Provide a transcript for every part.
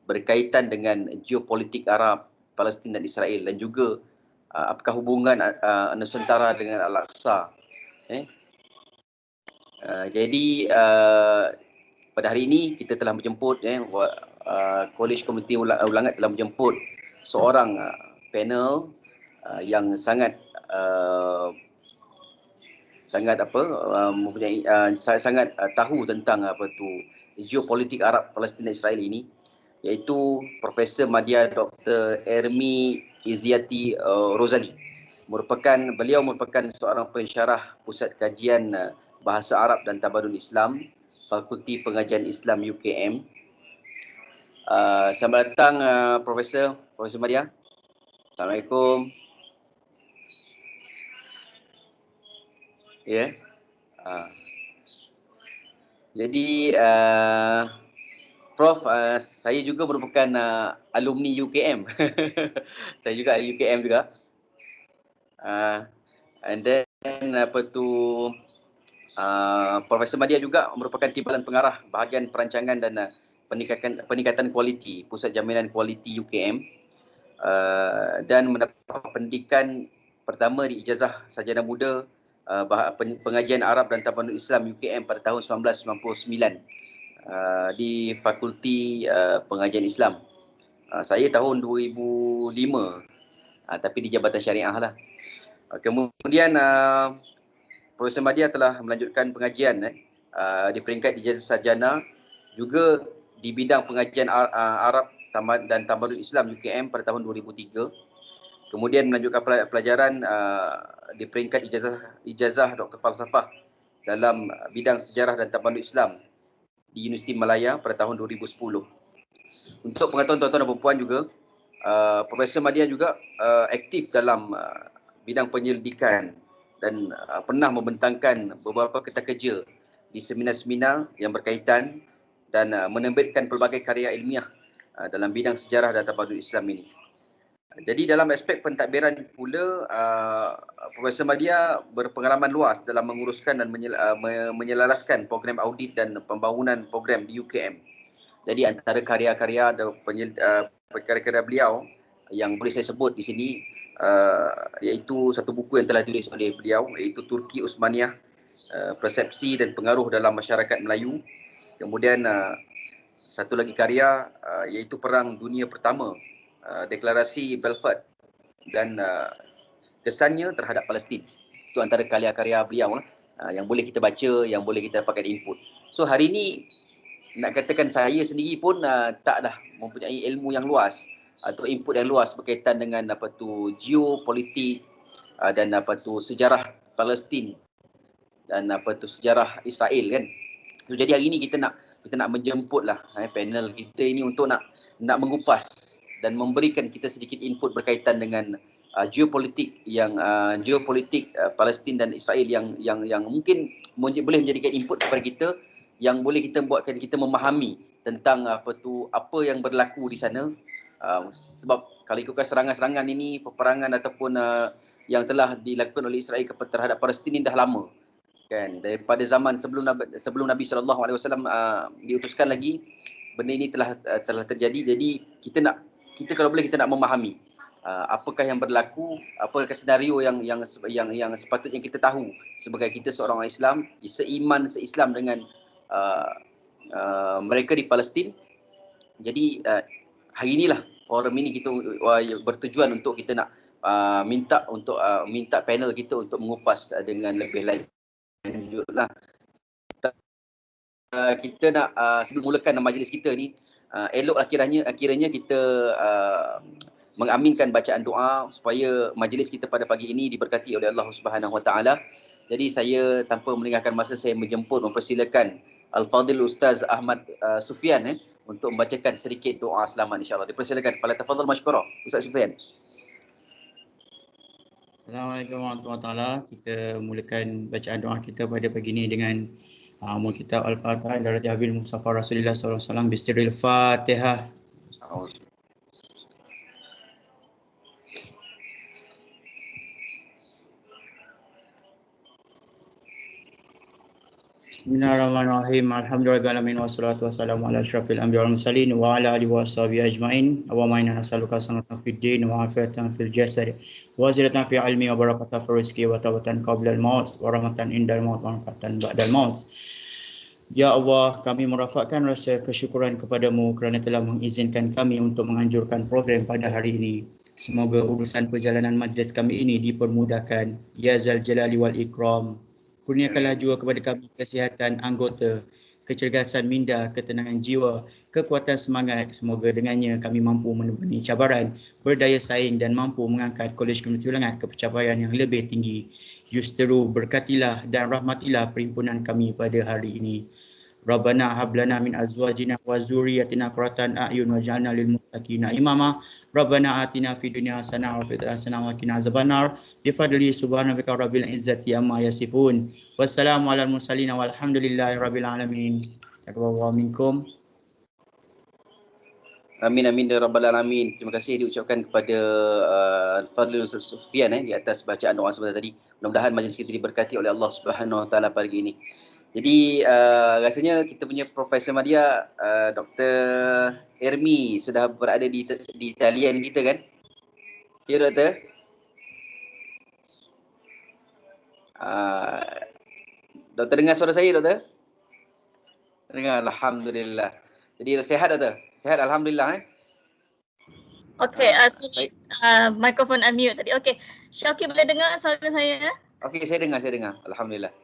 berkaitan dengan geopolitik Arab, Palestin dan Israel, dan juga apakah hubungan Nusantara dengan Al-Aqsa. Jadi pada hari ini kita telah menjemput, College Community Ulangat telah menjemput seorang panel yang sangat mempunyai sangat tahu tentang geopolitik Arab, Palestin dan Israel ini, iaitu Profesor Madya Dr. Ermi Izzati Rozali. Beliau merupakan seorang pensyarah Pusat Kajian Bahasa Arab dan Tamadun Islam, Fakulti Pengajian Islam UKM. Selamat datang Profesor Madya. Assalamualaikum. Ya. Jadi Prof, saya juga merupakan alumni UKM. Saya juga UKM juga. And then Profesor Madya juga merupakan timbalan pengarah bahagian perancangan dan peningkatan kualiti Pusat Jaminan Kualiti UKM, dan mendapat pendidikan pertama di Ijazah Sarjana Muda Pengajian Arab dan Tamadun Islam UKM pada tahun 1999 di Fakulti Pengajian Islam. Saya tahun 2005, tapi di Jabatan Syariah lah. Kemudian Profesor Madya telah melanjutkan pengajian di peringkat Ijazah Sarjana juga di bidang pengajian Arab dan Tamadun Islam UKM pada tahun 2003. Kemudian melanjutkan pelajaran di peringkat ijazah Dr. Falsafah dalam bidang sejarah dan tamadun Islam di Universiti Malaya pada tahun 2010. Untuk pengetahuan tuan-tuan dan puan juga, Profesor Madya juga aktif dalam bidang penyelidikan dan pernah membentangkan beberapa kertas kerja di seminar-seminar yang berkaitan dan menerbitkan pelbagai karya ilmiah dalam bidang sejarah dan tamadun Islam ini. Jadi dalam aspek pentadbiran pula, Profesor Madya berpengalaman luas dalam menguruskan dan menyelaraskan program audit dan pembangunan program di UKM. Jadi antara karya-karya beliau yang boleh saya sebut di sini, iaitu satu buku yang telah ditulis oleh beliau, iaitu Turki Osmaniyah, Persepsi dan Pengaruh dalam Masyarakat Melayu. Kemudian satu lagi karya iaitu Perang Dunia Pertama, Deklarasi Belfast dan kesannya terhadap Palestin. Itu antara karya-karya beliau yang boleh kita baca, yang boleh kita dapatkan input. So hari ini nak katakan saya sendiri pun tak dah mempunyai ilmu yang luas atau input yang luas berkaitan dengan geopolitik dan sejarah Palestin dan sejarah Israel kan. So, jadi hari ini kita nak menjemputlah panel kita ini untuk nak mengupas dan memberikan kita sedikit input berkaitan dengan geopolitik Palestin dan Israel yang mungkin boleh menjadikan input kepada kita yang boleh kita buatkan kita memahami tentang apa yang berlaku di sana. Sebab kalau ikutkan serangan-serangan ini, peperangan ataupun yang telah dilakukan oleh Israel terhadap Palestin ini dah lama. Kan, daripada zaman sebelum Nabi SAW diutuskan lagi, benda ini telah terjadi. Jadi kita kalau boleh kita nak memahami apakah yang berlaku, apakah senario yang sepatutnya kita tahu sebagai kita seorang orang Islam, seislam dengan mereka di Palestin. Jadi hari inilah forum ini kita bertujuan untuk kita nak minta panel kita untuk mengupas dengan lebih lanjutlah. Kita nak sebelum mulakan majlis kita ni, eloklah kiranya kita mengaminkan bacaan doa supaya majlis kita pada pagi ini diberkati oleh Allah Subhanahu Wa Taala. Jadi saya tanpa melengahkan masa, saya mempersilakan Al-Fadhil Ustaz Ahmad Sufian untuk membacakan sedikit doa selamat insya-Allah. Dipersilakan. Falyatafadhal mashkura Ustaz Sufian. Assalamualaikum warahmatullahi wabarakatuh. Kita mulakan bacaan doa kita pada pagi ini dengan kitab Al-Fatihah dari Habil Mustafa Rasulullah sallallahu alaihi wasallam bisiril Fatihah. Bismillahirrahmanirrahim. Alhamdulillahirabbil wassalatu wassalamu ala asyrafil anbiya'i wal mursalin wa ala alihi washabihi ajmain. Allahumma inna nas'aluka salamatan fid din wa afiatan fil jasad wa ziyadatan fi ilmi wa barakatan fil rizqi wa tawbatan qabla al maut wa rahmatan indal maut wa rahmatan ba'dal maut. Ya Allah, kami merafakkan rasa kesyukuran kepadamu kerana telah mengizinkan kami untuk menganjurkan program pada hari ini. Semoga urusan perjalanan majlis kami ini dipermudahkan. Ya Zal Jalali wal Ikram. Kurniakanlah juga kepada kami kesihatan anggota, kecergasan minda, ketenangan jiwa, kekuatan semangat. Semoga dengannya kami mampu menepani cabaran, berdaya saing dan mampu mengangkat Kolej Komuniti Ulangan ke pencapaian yang lebih tinggi. Justeru berkatilah dan rahmatilah perhimpunan kami pada hari ini. Rabbana hablana min azwajina wa zurriyatina qurratan a'yun waj'alna lil muttaqina imama. Rabbana atina fid dunya hasanah wa fil akhirati hasanah wa qina azabannar. Bi fadli subhanaka rabbil izzati amma yasifun. Wassalamu alal mursalin walhamdulillahi rabbil alamin. Taqabbalallahu minkum. Amin amin ya rabbal alamin. Terima kasih diucapkan kepada Fadlil Ustaz Sufian di atas bacaan doa sebentar tadi. Mudah-mudahan majlis kita diberkati oleh Allah Subhanahu Wa Taala pagi ini. Jadi rasanya kita punya Profesor Madia, Dr. Ermi sudah berada di talian kita kan? Ya Doktor? Doktor dengar suara saya Doktor? Dengar, Alhamdulillah. Jadi sehat Doktor? Sehat Alhamdulillah Okey, mikrofon unmute tadi. Okey, Syauqi boleh dengar suara saya? Okey, saya dengar. Alhamdulillah.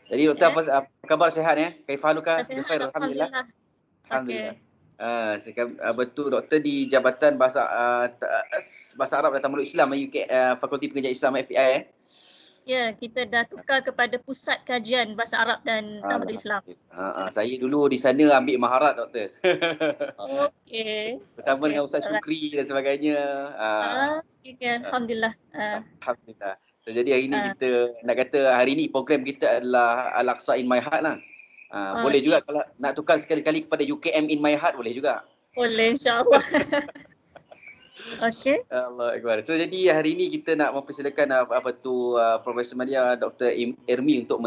Jadi Doktor apa khabar, sehat ya? Kaifaluka? Sihat, alhamdulillah. Alhamdulillah. Betul Doktor di Jabatan Bahasa Arab dan Tamadun Islam Fakulti Pengajian Islam FPI Ya, kita dah tukar kepada Pusat Kajian Bahasa Arab dan Tamadun Islam. Saya dulu di sana ambil maharat Doktor. Okey. Bersama dengan Ustaz Syukri dan sebagainya. Okay. Alhamdulillah. Alhamdulillah. Jadi hari ini kita nak kata hari ini program kita adalah Al-Aqsa in My Heart lah. Boleh juga kalau nak tukar sekali-kali kepada UKM in My Heart boleh juga. Boleh, insya-Allah. Okey. Allah Akbar. So jadi hari ini kita nak mempersilakan Profesor Madia Dr. Ermi untuk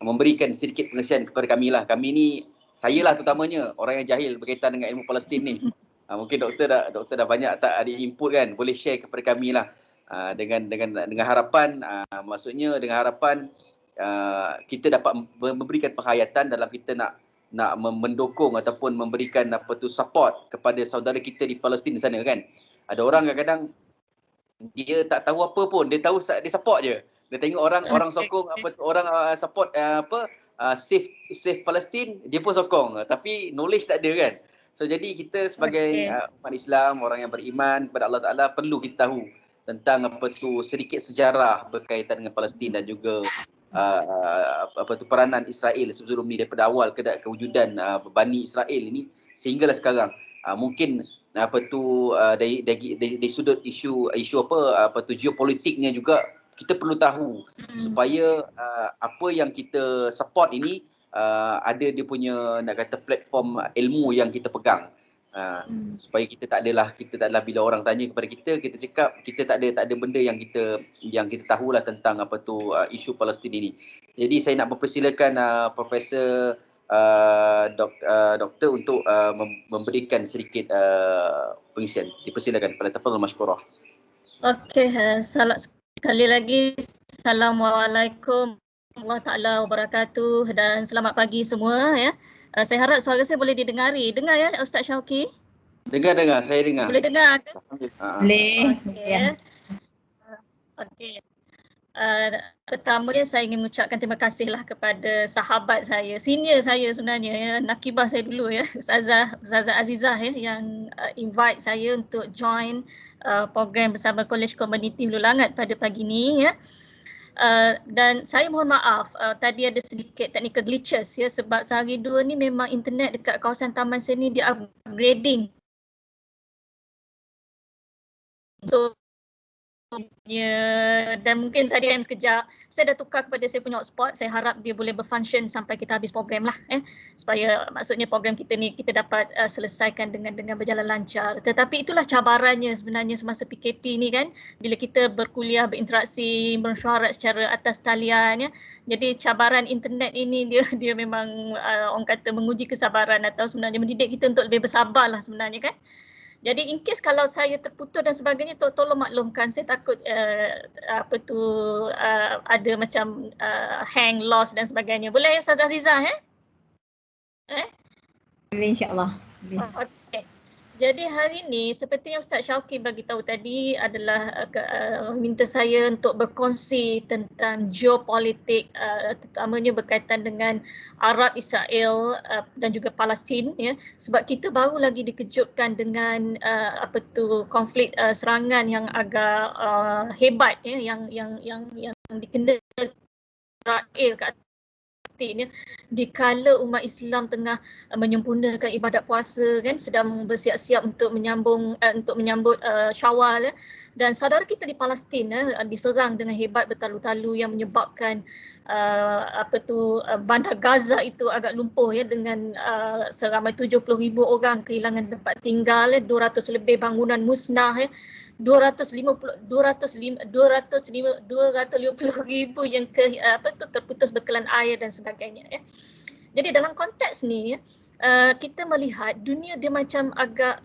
memberikan sedikit pengisian kepada kami lah. Kami ni, saya lah terutamanya orang yang jahil berkaitan dengan ilmu Palestin ni. Mungkin doktor dah banyak tak ada input kan, boleh share kepada kami lah. Dengan harapan maksudnya dengan harapan kita dapat memberikan penghayatan dalam kita nak mendukung ataupun memberikan support kepada saudara kita di Palestin di sana kan. Ada orang kadang-kadang dia tak tahu apa pun, dia tahu dia support je. Dia tengok orang sokong orang support save Palestin, dia pun sokong, tapi knowledge tak ada kan. So jadi kita sebagai umat Islam, orang yang beriman kepada Allah Taala, perlu kita tahu tentang sedikit sejarah berkaitan dengan Palestin dan juga peranan Israel sebelum ni daripada awal kewujudan Bani Israel ini sehinggalah sekarang. Mungkin dari sudut isu geopolitiknya juga kita perlu tahu supaya apa yang kita support ini ada dia punya nak kata platform ilmu yang kita pegang. Supaya kita tak adalah bila orang tanya kepada kita cakap kita tak ada benda yang kita tahulah tentang isu Palestin ini. Jadi saya nak mempersilakan Profesor Doktor untuk memberikan sedikit pengisian. Dipersilakan kepada tafadhal masykurah. Okey, sekali lagi Assalamualaikum warahmatullahi taala wabarakatuh dan selamat pagi semua ya. Saya harap suara saya boleh didengari. Dengar ya Ustaz Syauqi? Dengar, saya dengar. Boleh dengar ke? Boleh. Okey. Pertamanya saya ingin mengucapkan terima kasihlah kepada sahabat saya, senior saya sebenarnya ya, nakibah saya dulu ya, Ustazah Azizah ya, yang invite saya untuk join program bersama Kolej Komuniti Hulu Langat pada pagi ni ya. Dan saya mohon maaf tadi ada sedikit technical glitches ya, sebab sehari dua ni memang internet dekat kawasan Taman Seni dia upgrading. So dan mungkin tadi sekejap saya dah tukar kepada saya punya hotspot. Saya harap dia boleh berfunction sampai kita habis program lah, supaya maksudnya program kita ni kita dapat selesaikan dengan berjalan lancar. Tetapi itulah cabarannya sebenarnya semasa PKP ni kan, bila kita berkuliah, berinteraksi, mesyuarat secara atas talian ya. Jadi cabaran internet ini dia memang orang kata menguji kesabaran atau sebenarnya mendidik kita untuk lebih bersabar lah sebenarnya kan. Jadi in case kalau saya terputus dan sebagainya, tolong maklumkan, saya takut ada macam hang, loss dan sebagainya. Boleh Ustazah Azizah Boleh, insya-Allah. Okey. Jadi hari ini seperti yang Ustaz Syauqi bagi tahu tadi adalah minta saya untuk berkongsi tentang geopolitik, terutamanya berkaitan dengan Arab, Israel dan juga Palestin ya, sebab kita baru lagi dikejutkan dengan konflik serangan yang agak hebat ya, yang dikena Israel ke Palestin ya, dikala umat Islam tengah menyempurnakan ibadat puasa kan, sedang bersiap-siap untuk menyambut Syawal ya. Dan saudara kita di Palestin diserang dengan hebat bertalu-talu yang menyebabkan bandar Gaza itu agak lumpuh ya, dengan seramai 70,000 orang kehilangan tempat tinggal, 200 lebih bangunan musnah ya. 250,000 yang terputus bekalan air dan sebagainya ya. Jadi dalam konteks ni kita melihat dunia dia macam agak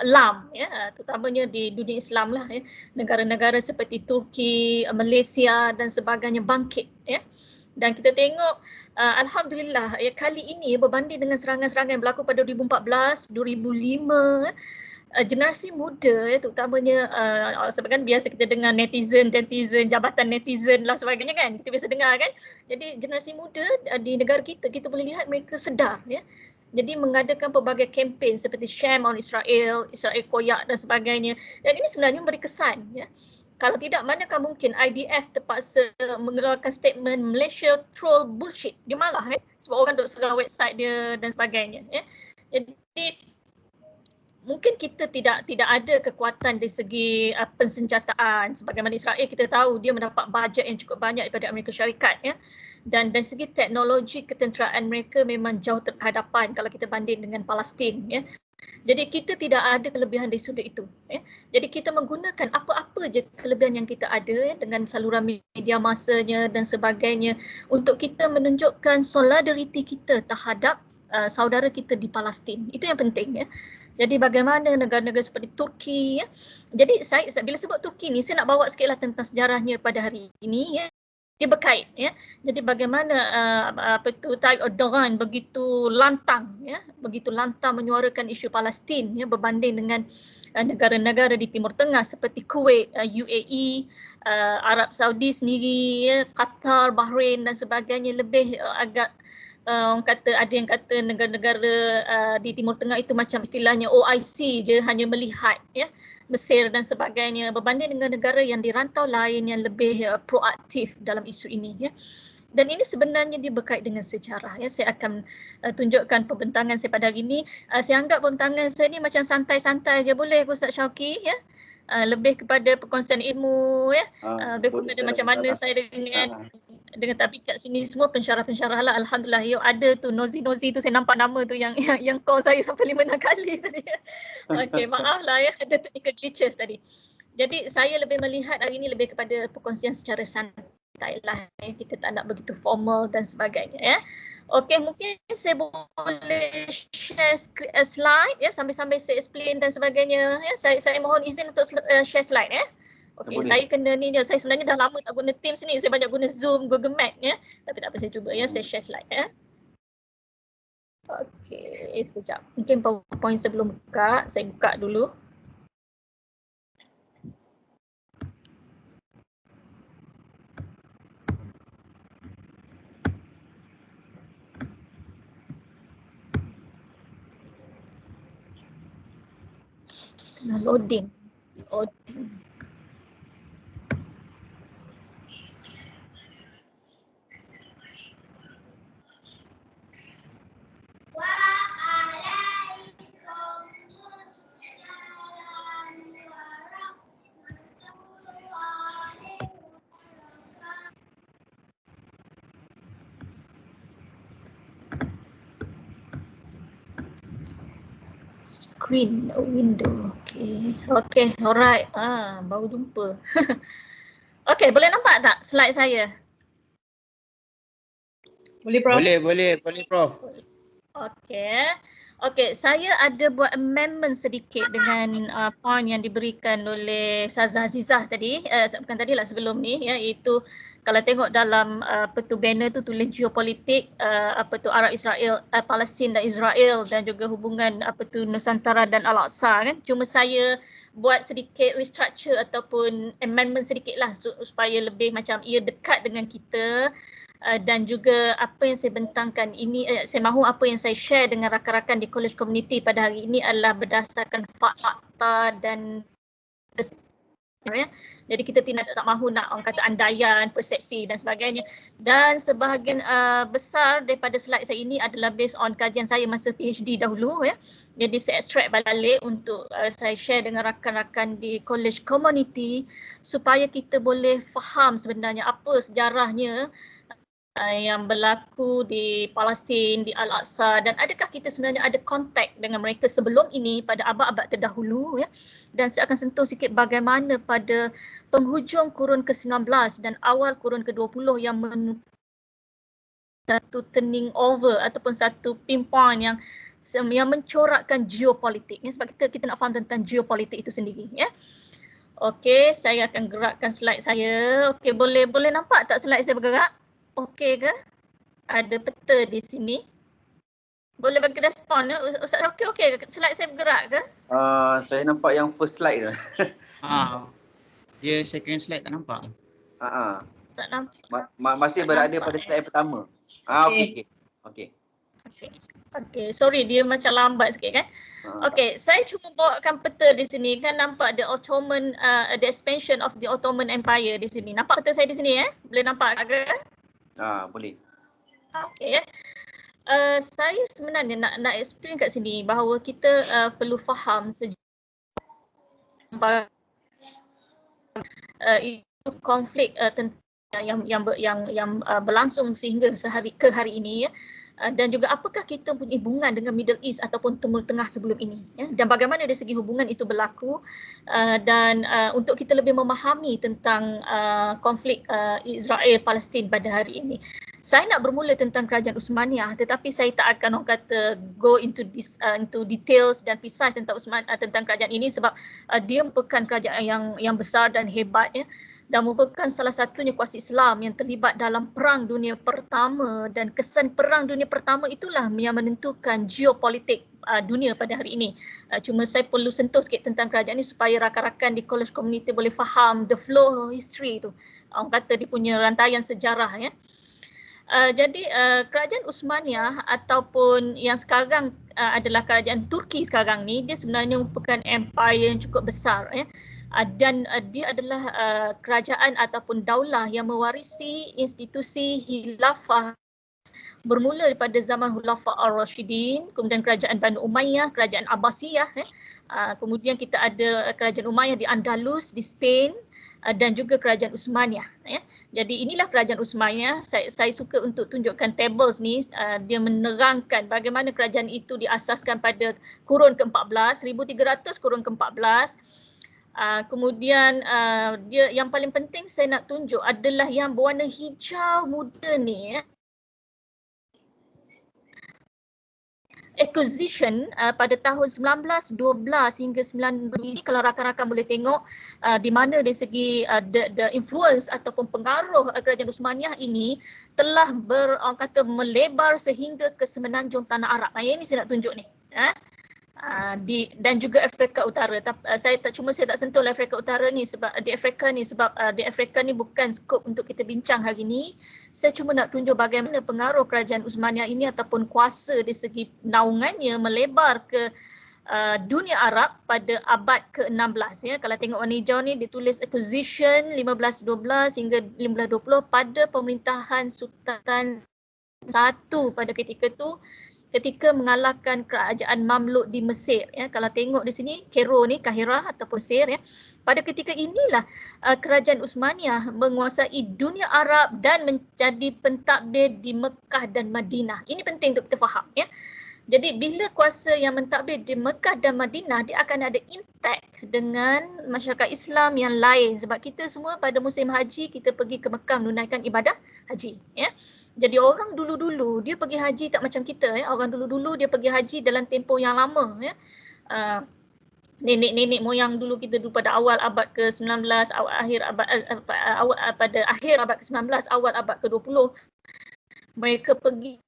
lam ya, terutamanya di dunia Islam lah ya. Negara-negara seperti Turki, Malaysia dan sebagainya bangkit ya. Dan kita tengok alhamdulillah ya, kali ini berbanding dengan serangan-serangan yang berlaku pada 2014, 2005 generasi muda terutamanya sebab kan biasa kita dengar netizen, jabatan netizen lah sebagainya kan, kita biasa dengar kan. Jadi generasi muda di negara kita boleh lihat mereka sedar ya. Jadi mengadakan pelbagai kempen seperti Shame on Israel koyak dan sebagainya. Dan ini sebenarnya memberi kesan ya. Kalau tidak, manakah mungkin IDF terpaksa mengeluarkan statement Malaysia troll bullshit. Dia malah sebab orang duk serang website dia dan sebagainya ya. Jadi mungkin kita tidak ada kekuatan dari segi pensenjataan. Sebagaimana Israel kita tahu dia mendapat bajet yang cukup banyak daripada Amerika Syarikat ya. Dan dari segi teknologi ketenteraan mereka memang jauh terhadapan kalau kita banding dengan Palestin ya. Jadi kita tidak ada kelebihan dari sudut itu ya. Jadi kita menggunakan apa-apa je kelebihan yang kita ada ya, dengan saluran media masanya dan sebagainya untuk kita menunjukkan solidariti kita terhadap saudara kita di Palestin. Itu yang penting ya. Jadi bagaimana negara-negara seperti Turki ya. Jadi saya bila sebut Turki ni, saya nak bawa sikitlah tentang sejarahnya pada hari ini ya. Dia berkait ya. Jadi bagaimana Tayyip Erdogan begitu lantang menyuarakan isu Palestin ya, berbanding dengan negara-negara di Timur Tengah seperti Kuwait, UAE, Arab Saudi sendiri ya, Qatar, Bahrain dan sebagainya lebih agak orang kata, ada yang kata negara-negara di Timur Tengah itu macam istilahnya OIC je, hanya melihat ya, Mesir dan sebagainya, berbanding dengan negara yang di rantau lain yang lebih proaktif dalam isu ini ya. Dan ini sebenarnya dia berkait dengan sejarah ya. Saya akan tunjukkan pembentangan saya pada hari ini. Saya anggap pembentangan saya ni macam santai-santai je, boleh Ustaz Syauqi ya. Lebih kepada perkongsian ilmu ya. Lebih kepada macam mana saya dengan tapi kat sini semua pensyarah-pensyarah lah. Alhamdulillah ya, ada tu Nozi tu, saya nampak nama tu yang call saya sampai 5-6 kali tadi. Okey, maaf lah ya, ada technical glitches tadi. Jadi saya lebih melihat hari ini lebih kepada perkongsian secara santai lah ya. Kita tak nak begitu formal dan sebagainya ya. Okey, mungkin saya boleh share slide ya, sambil-sambil saya explain dan sebagainya ya. Saya mohon izin untuk share slide ya. Okey, saya kena ni je. Saya sebenarnya dah lama tak guna Teams ni. Saya banyak guna Zoom, Google Meet ya. Tapi tak apa, saya cuba ya, saya share slide ya. Okey, sekejap. Mungkin PowerPoint sebelum buka, saya buka dulu. Tengah loading. Screen window. Okay, alright. Baru jumpa. Okay, boleh nampak tak slide saya? Boleh, Prof. Boleh Prof. Okey, saya ada buat amendment sedikit dengan point yang diberikan oleh Ustazah Azizah tadi, bukan tadilah sebelum ni ya, iaitu kalau tengok dalam banner tu tulis geopolitik Arab Israel, Palestin dan Israel dan juga hubungan Nusantara dan Al-Aqsa kan. Cuma saya buat sedikit restructure ataupun amendment sedikitlah supaya lebih macam ia dekat dengan kita. Dan juga apa yang saya bentangkan ini, saya mahu apa yang saya share dengan rakan-rakan di college community pada hari ini adalah berdasarkan fakta dan ya. Jadi kita tak mahu nak orang kata andaian, persepsi dan sebagainya. Dan sebahagian besar daripada slide saya ini adalah based on kajian saya masa PhD dahulu ya. Jadi saya extract balik untuk saya share dengan rakan-rakan di college community supaya kita boleh faham sebenarnya apa sejarahnya yang berlaku di Palestin, di Al-Aqsa, dan adakah kita sebenarnya ada kontak dengan mereka sebelum ini pada abad-abad terdahulu ya. Dan saya akan sentuh sikit bagaimana pada penghujung kurun ke-19 dan awal kurun ke-20 yang satu turning over ataupun satu pinpoint yang mencorakkan geopolitik ya, sebab kita nak faham tentang geopolitik itu sendiri ya. Okey, saya akan gerakkan slide saya. Okey, boleh nampak tak slide saya bergerak? Okey ke? Ada peta di sini. Boleh bagi respon ya? Ustaz, okey ke? Slide saya bergerak ke? Saya nampak yang first slide tu. Dia second slide tak nampak. Tak nampak. Masih tak berada nampak, pada slide yang pertama. Okey. Sorry, dia macam lambat sikit kan? Okey, saya cuma bawakan peta di sini kan, nampak the Ottoman, the expansion of the Ottoman Empire di sini. Nampak peta saya di sini ya? Boleh nampak ke? Boleh. Okey ya. Saya sebenarnya nak explain kat sini bahawa kita perlu faham itu konflik yang berlangsung sehingga ke hari ini ya. Dan juga apakah kita punya hubungan dengan Middle East ataupun Timur Tengah sebelum ini ya? Dan bagaimana dari segi hubungan itu berlaku dan untuk kita lebih memahami tentang konflik Israel Palestin pada hari ini. Saya nak bermula tentang kerajaan Uthmaniyah, tetapi saya tak akan orang kata go into details dan precise tentang tentang kerajaan ini sebab dia merupakan kerajaan yang besar dan hebat ya. Dan merupakan salah satunya kuasa Islam yang terlibat dalam Perang Dunia Pertama, dan kesan Perang Dunia Pertama itulah yang menentukan geopolitik dunia pada hari ini. Cuma saya perlu sentuh sikit tentang kerajaan ini supaya rakan-rakan di college community boleh faham the flow history tu. Orang kata dia punya rantaian sejarah ya. Jadi kerajaan Uthmaniyah ataupun yang sekarang adalah kerajaan Turki sekarang ni, dia sebenarnya merupakan empire yang cukup besar ya. Dan dia adalah kerajaan ataupun daulah yang mewarisi institusi khilafah bermula daripada zaman Khulafa Ar-Rashidin, kemudian kerajaan Banu Umayyah, kerajaan Abbasiyah kemudian kita ada kerajaan Umayyah di Andalus, di Spain, dan juga kerajaan Uthmaniyah ya. Jadi inilah kerajaan Uthmaniyah. Saya suka untuk tunjukkan tables ni, dia menerangkan bagaimana kerajaan itu diasaskan pada kurun ke-14, 1300 kurun ke-14. Kemudian dia yang paling penting saya nak tunjuk adalah yang berwarna hijau muda ni ya. Acquisition pada tahun 1912 hingga 19 kalau rakan-rakan boleh tengok di mana dari segi the influence ataupun pengaruh kerajaan Uthmaniyah ini telah melebar sehingga ke semenanjung tanah Arab. Yang ini saya nak tunjuk ni. Dan juga Afrika Utara. Saya tak sentuh Afrika Utara ni sebab di Afrika ni bukan skop untuk kita bincang hari ni. Saya cuma nak tunjuk bagaimana pengaruh kerajaan Uthmaniyah ini ataupun kuasa dari segi naungannya melebar ke dunia Arab pada abad ke-16 ya. Kalau tengok warna hijau ni ditulis acquisition 1512 hingga 1520 pada pemerintahan Sultan I pada ketika tu, ketika mengalahkan kerajaan Mamluk di Mesir ya. Kalau tengok di sini Cairo ni, Kahirah ataupun Mesir ya. Pada ketika inilah kerajaan Uthmaniyah menguasai dunia Arab dan menjadi pentadbir di Mekah dan Madinah. Ini penting untuk kita faham ya. Jadi bila kuasa yang mentadbir di Mekah dan Madinah, dia akan ada impact dengan masyarakat Islam yang lain. Sebab kita semua pada musim haji, kita pergi ke Mekah menunaikan ibadah haji. Ya. Jadi orang dulu-dulu dia pergi haji tak macam kita. Ya. Orang dulu-dulu dia pergi haji dalam tempoh yang lama. Ya. Nenek-nenek moyang dulu kita dulu pada awal abad ke-19, pada akhir abad ke-19, awal abad ke-20, mereka pergi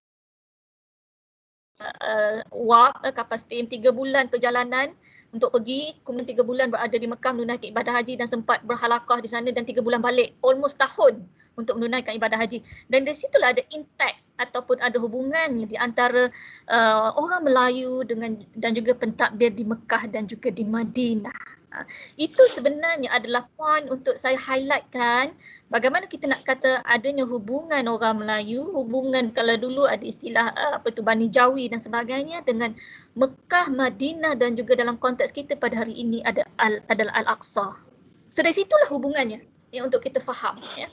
kapal steam 3 bulan perjalanan untuk pergi, kemudian 3 bulan berada di Mekah menunaikan ibadah haji dan sempat berhalakah di sana dan 3 bulan balik, almost tahun untuk menunaikan ibadah haji. Dan dari situlah ada impact ataupun ada hubungan di antara orang Melayu dan juga pentadbir di Mekah dan juga di Madinah. Itu sebenarnya adalah point untuk saya highlightkan bagaimana kita nak kata adanya hubungan orang Melayu, hubungan kalau dulu ada istilah Bani Jawi dan sebagainya dengan Mekah, Madinah dan juga dalam konteks kita pada hari ini adalah Al-Aqsa. So dari situlah hubungannya untuk kita faham. Ya.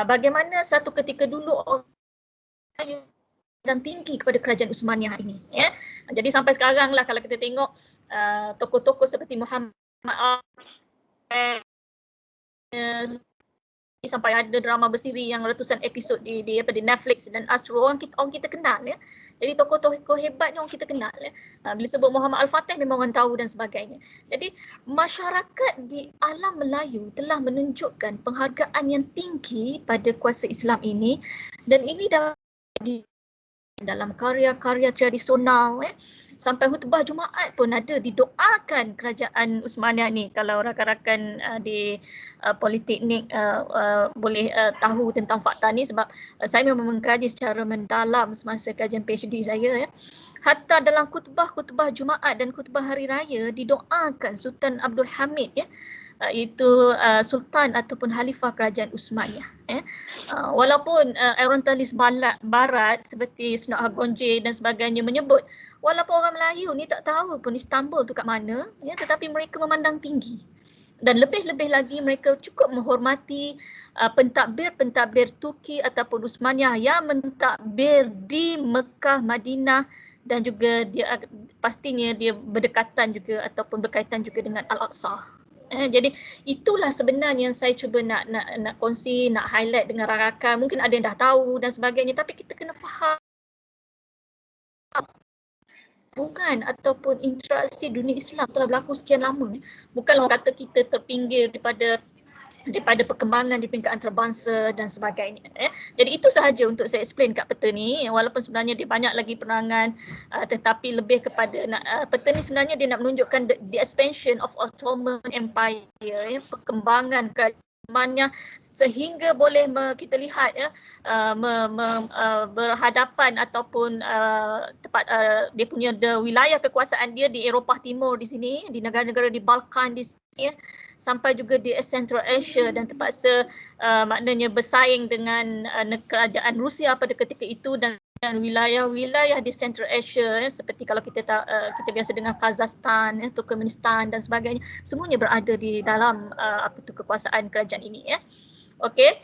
Bagaimana satu ketika dulu orang Melayu dan tinggi kepada kerajaan Uthmaniyah ini. Ya. Jadi sampai sekarang lah kalau kita tengok tokoh-tokoh seperti Muhammad sampai ada drama bersiri yang ratusan episod di Netflix dan Astro, orang kita kenal ya. Jadi tokoh-tokoh hebat ni orang kita kenal ya. Bila sebut Muhammad Al-Fatih memang orang tahu dan sebagainya. Jadi masyarakat di alam Melayu telah menunjukkan penghargaan yang tinggi pada kuasa Islam ini, dan ini dalam karya-karya tradisional ya. Sampai khutbah Jumaat pun ada didoakan kerajaan Uthmaniyah ni. Kalau rakan-rakan di Politeknik boleh tahu tentang fakta ni, sebab saya memang mengkaji secara mendalam semasa kajian PhD saya. Ya. Hatta dalam khutbah Jumaat dan khutbah Hari Raya didoakan Sultan Abdul Hamid ya. Itu Sultan ataupun Khalifah Kerajaan Uthmaniyah. Walaupun orientalis barat seperti Sunak Hagonje dan sebagainya menyebut, walaupun orang Melayu ni tak tahu pun Istanbul tu kat mana, ya, tetapi mereka memandang tinggi. Dan lebih-lebih lagi mereka cukup menghormati pentadbir Turki ataupun Uthmaniyah yang mentadbir di Mekah, Madinah, dan juga dia pastinya dia berdekatan juga ataupun berkaitan juga dengan Al-Aqsa. Jadi itulah sebenarnya yang saya cuba nak kongsi, nak highlight dengan rakan-rakan. Mungkin ada yang dah tahu dan sebagainya, tapi kita kena faham hubungan ataupun interaksi dunia Islam telah berlaku sekian lama. Bukan orang kata kita terpinggir daripada perkembangan di peringkat antarabangsa dan sebagainya. Jadi itu sahaja untuk saya explain kat peta ni. Walaupun sebenarnya dia banyak lagi penerangan, tetapi lebih kepada peta ni sebenarnya dia nak menunjukkan the expansion of Ottoman Empire, perkembangan kerajaan Uthmaniyah sehingga boleh kita lihat ya, berhadapan ataupun dia punya wilayah kekuasaan dia di Eropah Timur di sini, di negara-negara di Balkan di sini, sampai juga di Central Asia dan terpaksa maknanya bersaing dengan kerajaan Rusia pada ketika itu dan wilayah-wilayah di Central Asia seperti kalau kita biasa dengan Kazakhstan, Turkmenistan dan sebagainya, semuanya berada di dalam kekuasaan kerajaan ini ya. Okey.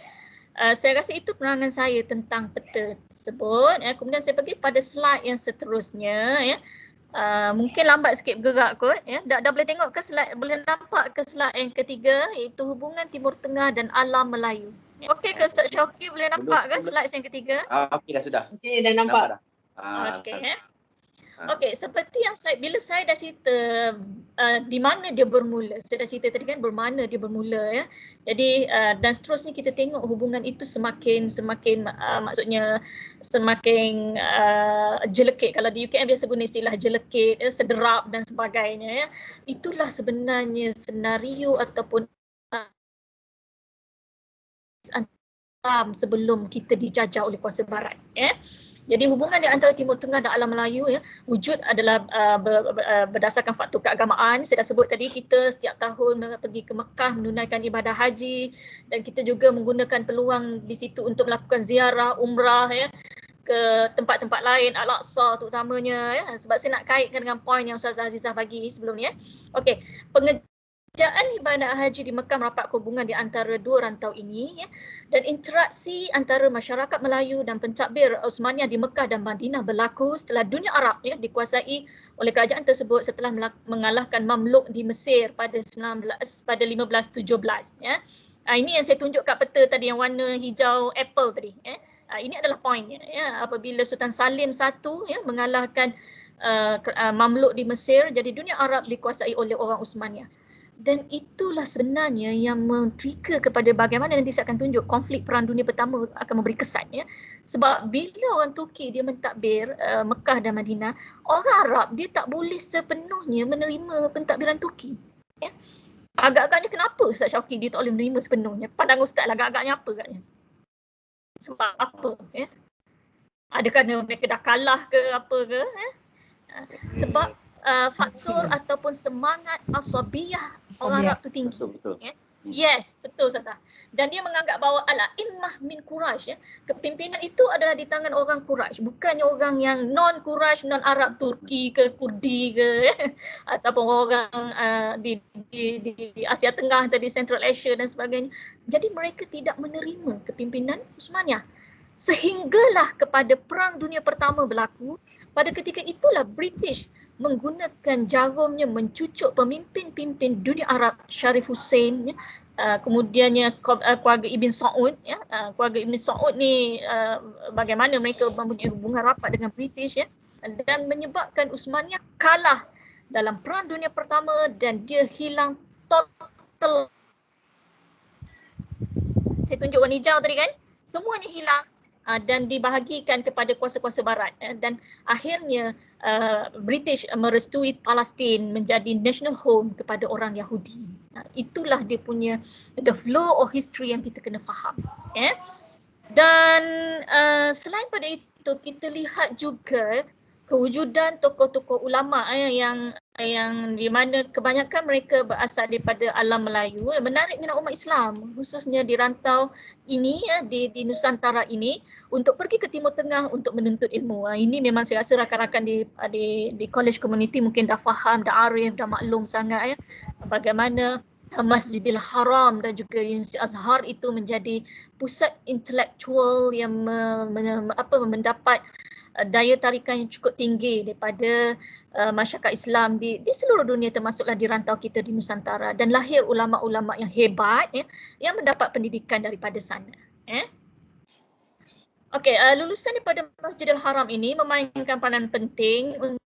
Saya rasa itu penerangan saya tentang peta tersebut. Kemudian saya pergi pada slide yang seterusnya ya. Mungkin lambat sikit bergerak kot ya. Dah boleh tengok ke slide, boleh nampak ke slide yang ketiga, iaitu hubungan Timur Tengah dan alam Melayu. Okey ke Ustaz Syauqi, boleh nampak ke slide yang ketiga? Okey dah sudah. Okey dah nampak. Okey. Okey, seperti yang bila saya dah cerita di mana dia bermula. Saya dah cerita tadi kan bermana dia bermula ya. Jadi dan seterusnya kita tengok hubungan itu semakin maksudnya semakin jelekit. Kalau di UKM biasa guna istilah jelekit, sederap dan sebagainya ya. Itulah sebenarnya senario ataupun sebelum kita dijajah oleh kuasa barat ya. Jadi hubungan di antara Timur Tengah dan alam Melayu ya, wujud adalah berdasarkan faktor keagamaan. Saya dah sebut tadi, kita setiap tahun pergi ke Mekah menunaikan ibadah haji, dan kita juga menggunakan peluang di situ untuk melakukan ziarah, umrah ya, ke tempat-tempat lain, Al-Aqsa terutamanya ya. Sebab saya nak kaitkan dengan poin yang Ustazah Azizah bagi sebelum ni ya. Okey, Kerajaan ibadat haji di Mekah merapat hubungan di antara dua rantau ini, ya, dan interaksi antara masyarakat Melayu dan pentadbir Uthmaniyah di Mekah dan Madinah berlaku setelah dunia Arab, ya, dikuasai oleh kerajaan tersebut setelah mengalahkan Mamluk di Mesir pada 1517. Ya. Ini yang saya tunjuk kat peta tadi yang warna hijau apple tadi. Ya. Ini adalah poinnya. Ya. Apabila Sultan Salim I, ya, mengalahkan Mamluk di Mesir, jadi dunia Arab dikuasai oleh orang Uthmaniyah. Dan itulah sebenarnya yang men-trigger kepada bagaimana nanti saya akan tunjuk konflik Perang Dunia Pertama akan memberi kesan, ya. Sebab bila orang Turki dia mentadbir Mekah dan Madinah, orang Arab dia tak boleh sepenuhnya menerima pentadbiran Turki. Ya. Agak-agaknya kenapa Ustaz Syauqi dia tak boleh menerima sepenuhnya? Pandang Ustaz lah, agak-agaknya apa agaknya? Sebab apa? Ya? Adakah mereka dah kalah ke apa ke? Ya? Sebab faktor ataupun semangat asabiyah orang Arab tu tinggi. Betul. Ya? Yes, betul Sasa. Dan dia menganggap bahawa al-a'immah min Quraisy, ya, kepimpinan itu adalah di tangan orang Quraisy, bukannya orang yang non Quraisy, non Arab, Turki ke Kurdi ke, ya, ataupun orang di Asia Tengah tadi, Central Asia dan sebagainya. Jadi mereka tidak menerima kepimpinan Uthmaniyah. Sehinggalah kepada Perang Dunia Pertama berlaku, pada ketika itulah British menggunakan jarumnya mencucuk pemimpin-pemimpin dunia Arab, Sharif Hussein, ya, kemudiannya keluarga Ibn Saud, ya, keluarga Ibn Saud ni bagaimana mereka mempunyai hubungan rapat dengan British, ya, dan menyebabkan Uthmaniyah kalah dalam Perang Dunia Pertama dan dia hilang total. Saya tunjuk warna hijau tadi kan, semuanya hilang. Dan dibahagikan kepada kuasa-kuasa barat, dan akhirnya British merestui Palestin menjadi national home kepada orang Yahudi. Itulah dia punya the flow of history yang kita kena faham. Dan selain pada itu kita lihat juga kewujudan tokoh-tokoh ulama yang di mana kebanyakan mereka berasal daripada alam Melayu, menarik minat umat Islam khususnya di rantau ini, di Nusantara ini, untuk pergi ke Timur Tengah untuk menuntut ilmu. Ini memang saya rasa rakan-rakan di college community mungkin dah faham, dah arif, dah maklum sangat, ya, bagaimana Masjidil Haram dan juga Universiti Azhar itu menjadi pusat intelektual yang mendapat daya tarikan yang cukup tinggi daripada masyarakat Islam di seluruh dunia, termasuklah di rantau kita di Nusantara, dan lahir ulama-ulama yang hebat, ya, yang mendapat pendidikan daripada sana. Okey, lulusan daripada Masjidil Haram ini memainkan peranan penting untuk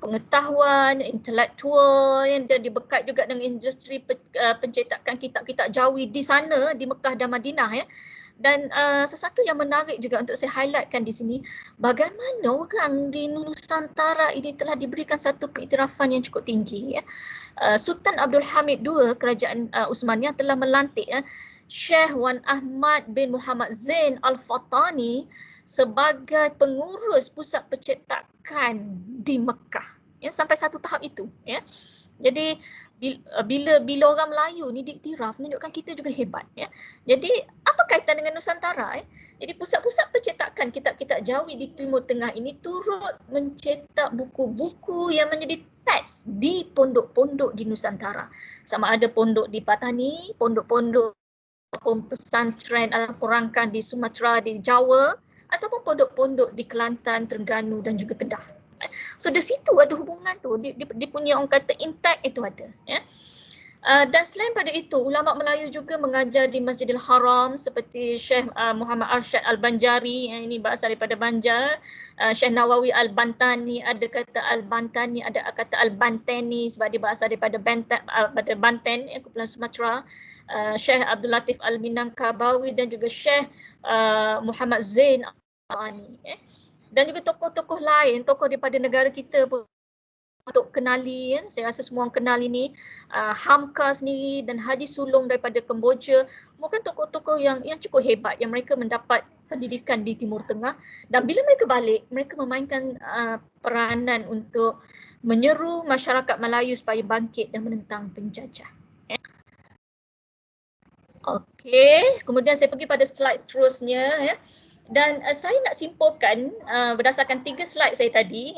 pengetahuan, intelektual, dan dibekat juga dengan industri pencetakan kitab-kitab Jawi di sana, di Mekah dan Madinah, ya. Dan sesuatu yang menarik juga untuk saya highlightkan di sini, bagaimana orang di Nusantara ini telah diberikan satu pengiktirafan yang cukup tinggi, ya. Sultan Abdul Hamid II Kerajaan Uthmaniyah telah melantik, ya, Syekh Wan Ahmad bin Muhammad Zain Al-Fatani sebagai pengurus pusat percetakan di Mekah, ya, sampai satu tahap itu, ya. Jadi bila orang Melayu ni diiktiraf, menunjukkan kita juga hebat, ya. Jadi apa kaitan dengan Nusantara? Jadi pusat-pusat percetakan kitab-kitab Jawi di Timur Tengah ini turut mencetak buku-buku yang menjadi teks di pondok-pondok di Nusantara. Sama ada pondok di Patani, pondok-pondok pesantren atau perangkan di Sumatera, di Jawa, ataupun pondok-pondok di Kelantan, Terengganu dan juga Kedah. So di situ ada hubungan tu, dia punya orang kata intact itu ada, ya. Dan selain pada itu, ulama Melayu juga mengajar di Masjidil Haram seperti Syekh Muhammad Arsyad Al-Banjari, yang ini berasal daripada Banjar, Syekh Nawawi Al-Bantani, ada kata Al-Bantani, ada kata Al-Bantani sebab dia berasal daripada Banten, Kepulauan Sumatera, Syekh Abdul Latif Al-Minangkabawi dan juga Syekh Muhammad Zain Al-Ani, dan juga tokoh-tokoh lain, tokoh daripada negara kita pun untuk kenali, ya. Saya rasa semua orang kenal ini, Hamka sendiri dan Haji Sulong daripada Kemboja, bukan tokoh-tokoh yang cukup hebat, yang mereka mendapat pendidikan di Timur Tengah, dan bila mereka balik, mereka memainkan peranan untuk menyeru masyarakat Melayu supaya bangkit dan menentang penjajah. Okey, kemudian saya pergi pada slide seterusnya, ya. Dan saya nak simpulkan berdasarkan 3 slide saya tadi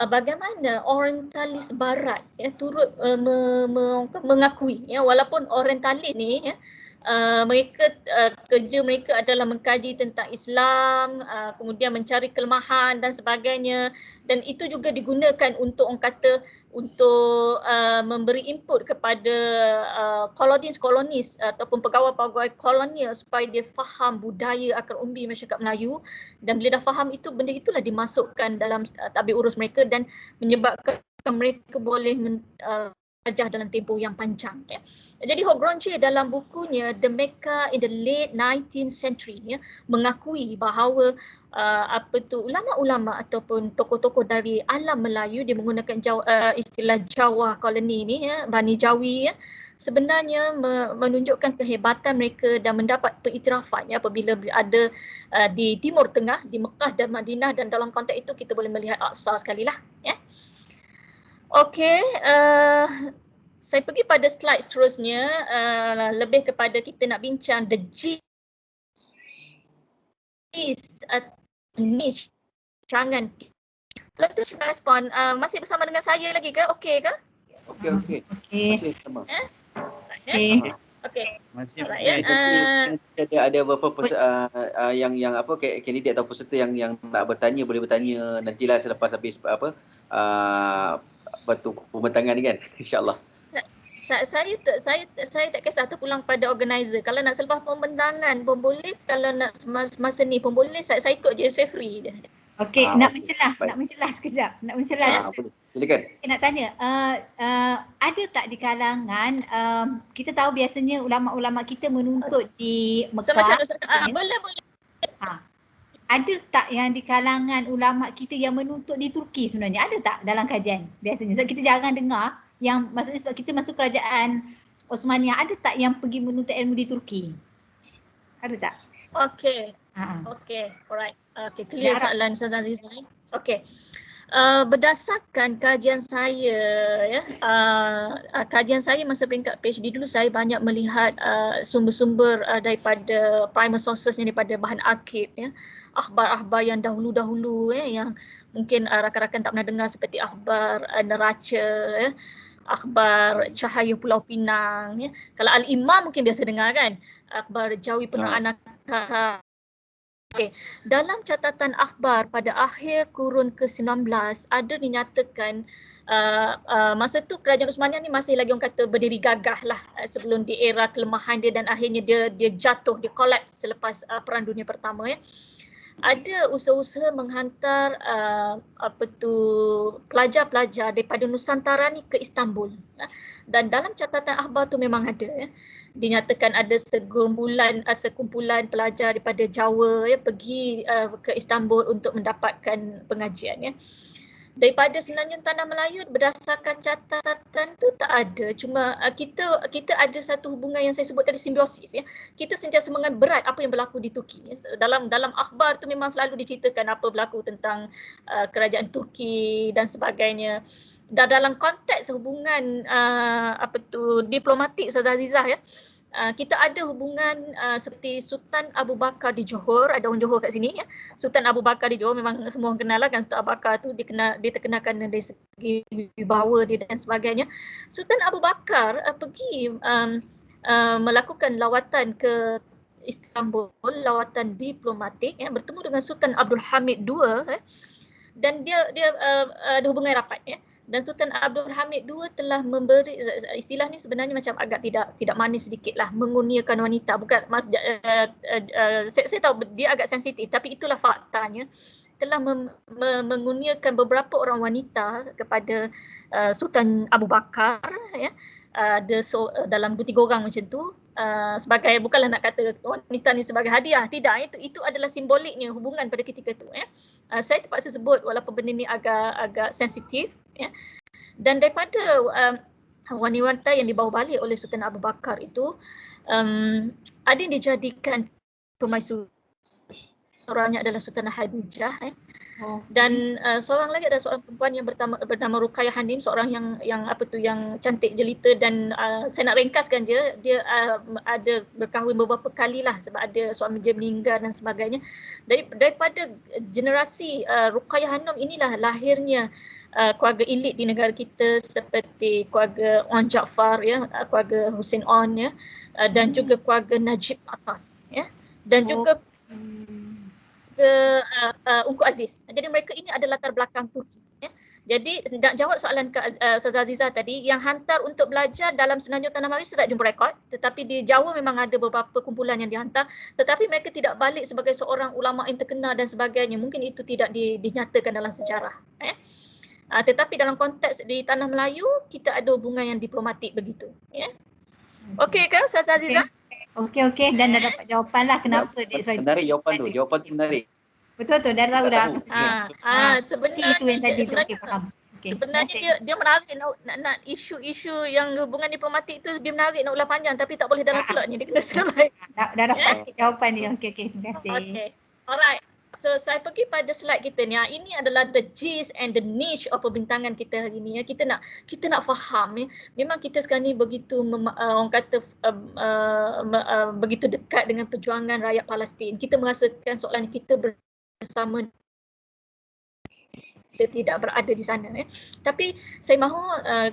bagaimana orientalis barat turut mengakui walaupun orientalis ni mereka kerja mereka adalah mengkaji tentang Islam, kemudian mencari kelemahan dan sebagainya, dan itu juga digunakan untuk orang kata untuk memberi input kepada kolonis ataupun pegawai-pegawai kolonial supaya dia faham budaya akar umbi masyarakat Melayu, dan bila dah faham itu, benda itulah dimasukkan dalam tabir urus mereka dan menyebabkan mereka boleh belajar dalam tempoh yang panjang. Jadi Hogronje dalam bukunya The Mecca in the Late 19th Century mengakui bahawa ulama-ulama ataupun tokoh-tokoh dari alam Melayu, dia menggunakan istilah Jawa koloni ni Bani Jawi sebenarnya menunjukkan kehebatan mereka dan mendapat pengiktirafan apabila ada di Timur Tengah, di Mekah dan Madinah, dan dalam konteks itu kita boleh melihat Aqsa sekali lah. Okey, saya pergi pada slide seterusnya, lebih kepada kita nak bincang the gist niche jangan. Kalau tu cuba respon, masih bersama dengan saya lagi ke? Okey ke? Okey. Masih sama. Okey. Masih ada beberapa yang apa kandidat atau peserta yang nak bertanya, boleh bertanya nantilah selepas habis batu pembentangan ni kan, insya-Allah. Saya tak kisah terpulang pada organizer. Kalau nak selepas pembentangan pun boleh, kalau nak masa ni pun boleh, saya ikut je, saya free je. Okey, nak mencelah sekejap. Nak mencelah. Boleh. Silakan. Nak tanya, ada tak di kalangan, kita tahu biasanya ulama-ulama kita menuntut di Mekah. Boleh. Ada tak yang di kalangan ulama kita yang menuntut di Turki sebenarnya? Ada tak dalam kajian biasanya? Sebab kita jarang dengar yang, maksudnya sebab kita masuk kerajaan Osmaniyah, ada tak yang pergi menuntut ilmu di Turki? Ada tak? Okey. Alright. Okey, clear soalan Ustaz Aziz ni. Okey. Berdasarkan kajian saya kajian saya masa peringkat PhD dulu, saya banyak melihat sumber-sumber daripada primary sources daripada bahan arkib akhbar-akhbar yang dahulu-dahulu yang mungkin rakan-rakan tak pernah dengar, seperti akhbar neraca akhbar Cahaya Pulau Pinang Kalau Al-Imam mungkin biasa dengar kan, akhbar Jawi Penerang Anakah. Okay. Dalam catatan akhbar pada akhir kurun ke-19 ada dinyatakan masa tu kerajaan Uthmaniyah ni masih lagi orang kata berdiri gagah lah sebelum di era kelemahan dia, dan akhirnya dia jatuh, dia collapse selepas Perang Dunia Pertama Ada usaha-usaha menghantar pelajar-pelajar daripada Nusantara ni ke Istanbul. Dan dalam catatan akhbar tu memang ada dinyatakan ada sekumpulan pelajar daripada Jawa pergi ke Istanbul untuk mendapatkan pengajian Daripada semenanjung Tanah Melayu, berdasarkan catatan tu tak ada. Cuma kita ada satu hubungan yang saya sebut tadi, simbiosis Kita sentiasa mengenal berat apa yang berlaku di Turki Dalam akhbar tu memang selalu diceritakan apa berlaku tentang kerajaan Turki dan sebagainya. Dan dalam konteks hubungan diplomatik Ustaz Azizah kita ada hubungan seperti Sultan Abu Bakar di Johor, ada orang Johor kat sini Sultan Abu Bakar di Johor memang semua orang kenal lah kan. Sultan Abu Bakar tu diterkenalkan dari segi wibawa dia dan sebagainya. Sultan Abu Bakar pergi melakukan lawatan ke Istanbul, lawatan diplomatik bertemu dengan Sultan Abdul Hamid II dan dia ada hubungan rapat Dan Sultan Abdul Hamid II telah memberi, istilah ni sebenarnya macam agak tidak manis sedikit lah, mengurniakan wanita. Bukan, saya tahu dia agak sensitif, tapi itulah faktanya. Telah mengurniakan beberapa orang wanita kepada Sultan Abu Bakar dalam 2-3 orang macam tu. Sebagai, bukanlah nak kata wanita ni sebagai hadiah, tidak, itu adalah simboliknya hubungan pada ketika itu Saya terpaksa sebut walaupun benda ni agak sensitif Dan daripada wanita yang dibawa balik oleh Sultan Abu Bakar itu ada yang dijadikan permaisuri seorangnya adalah Sultanah Khadijah. Oh. Dan seorang lagi ada seorang perempuan yang bernama Ruqayyah Hanim, seorang yang cantik jelita, dan saya nak ringkaskan dia ada berkahwin beberapa kali lah sebab ada suami dia meninggal dan sebagainya. Daripada generasi Ruqayyah Hanim inilah lahirnya keluarga elit di negara kita seperti keluarga On Jaafar, keluarga Hussein On, dan juga keluarga Najib Atas, dan juga ke Ungku Aziz. Jadi mereka ini ada latar belakang Turki. Jadi nak jawab soalan ke Ustazah Azizah tadi, yang hantar untuk belajar dalam Semenanjung Tanah Melayu saya tak jumpa rekod, tetapi di Jawa memang ada beberapa kumpulan yang dihantar, tetapi mereka tidak balik sebagai seorang ulama yang terkenal dan sebagainya. Mungkin itu tidak dinyatakan dalam sejarah. Tetapi dalam konteks di Tanah Melayu kita ada hubungan yang diplomatik begitu. Okey kan Ustazah Azizah? Okey, dan dah dapat jawapan lah kenapa dia menarik jawapan tu menarik. Betul dah tahu dah. Sebenarnya itu yang tadi tu okey faham. Sebenarnya dia menarik nak isu-isu yang hubungan diplomatik tu, dia menarik nak ulang panjang tapi tak boleh dalam slotnya, dia kena slot. Dah dapat sikit jawapan dia. Okey, terima kasih. Okay. Alright. So saya pergi pada slide kita ni. Ini adalah the gist and the niche of perbincangan kita hari ni. Kita nak faham memang kita sekarang ni begitu orang kata begitu dekat dengan perjuangan rakyat Palestin. Kita merasakan soalan kita bersama, kita tidak berada di sana. Tapi saya mahu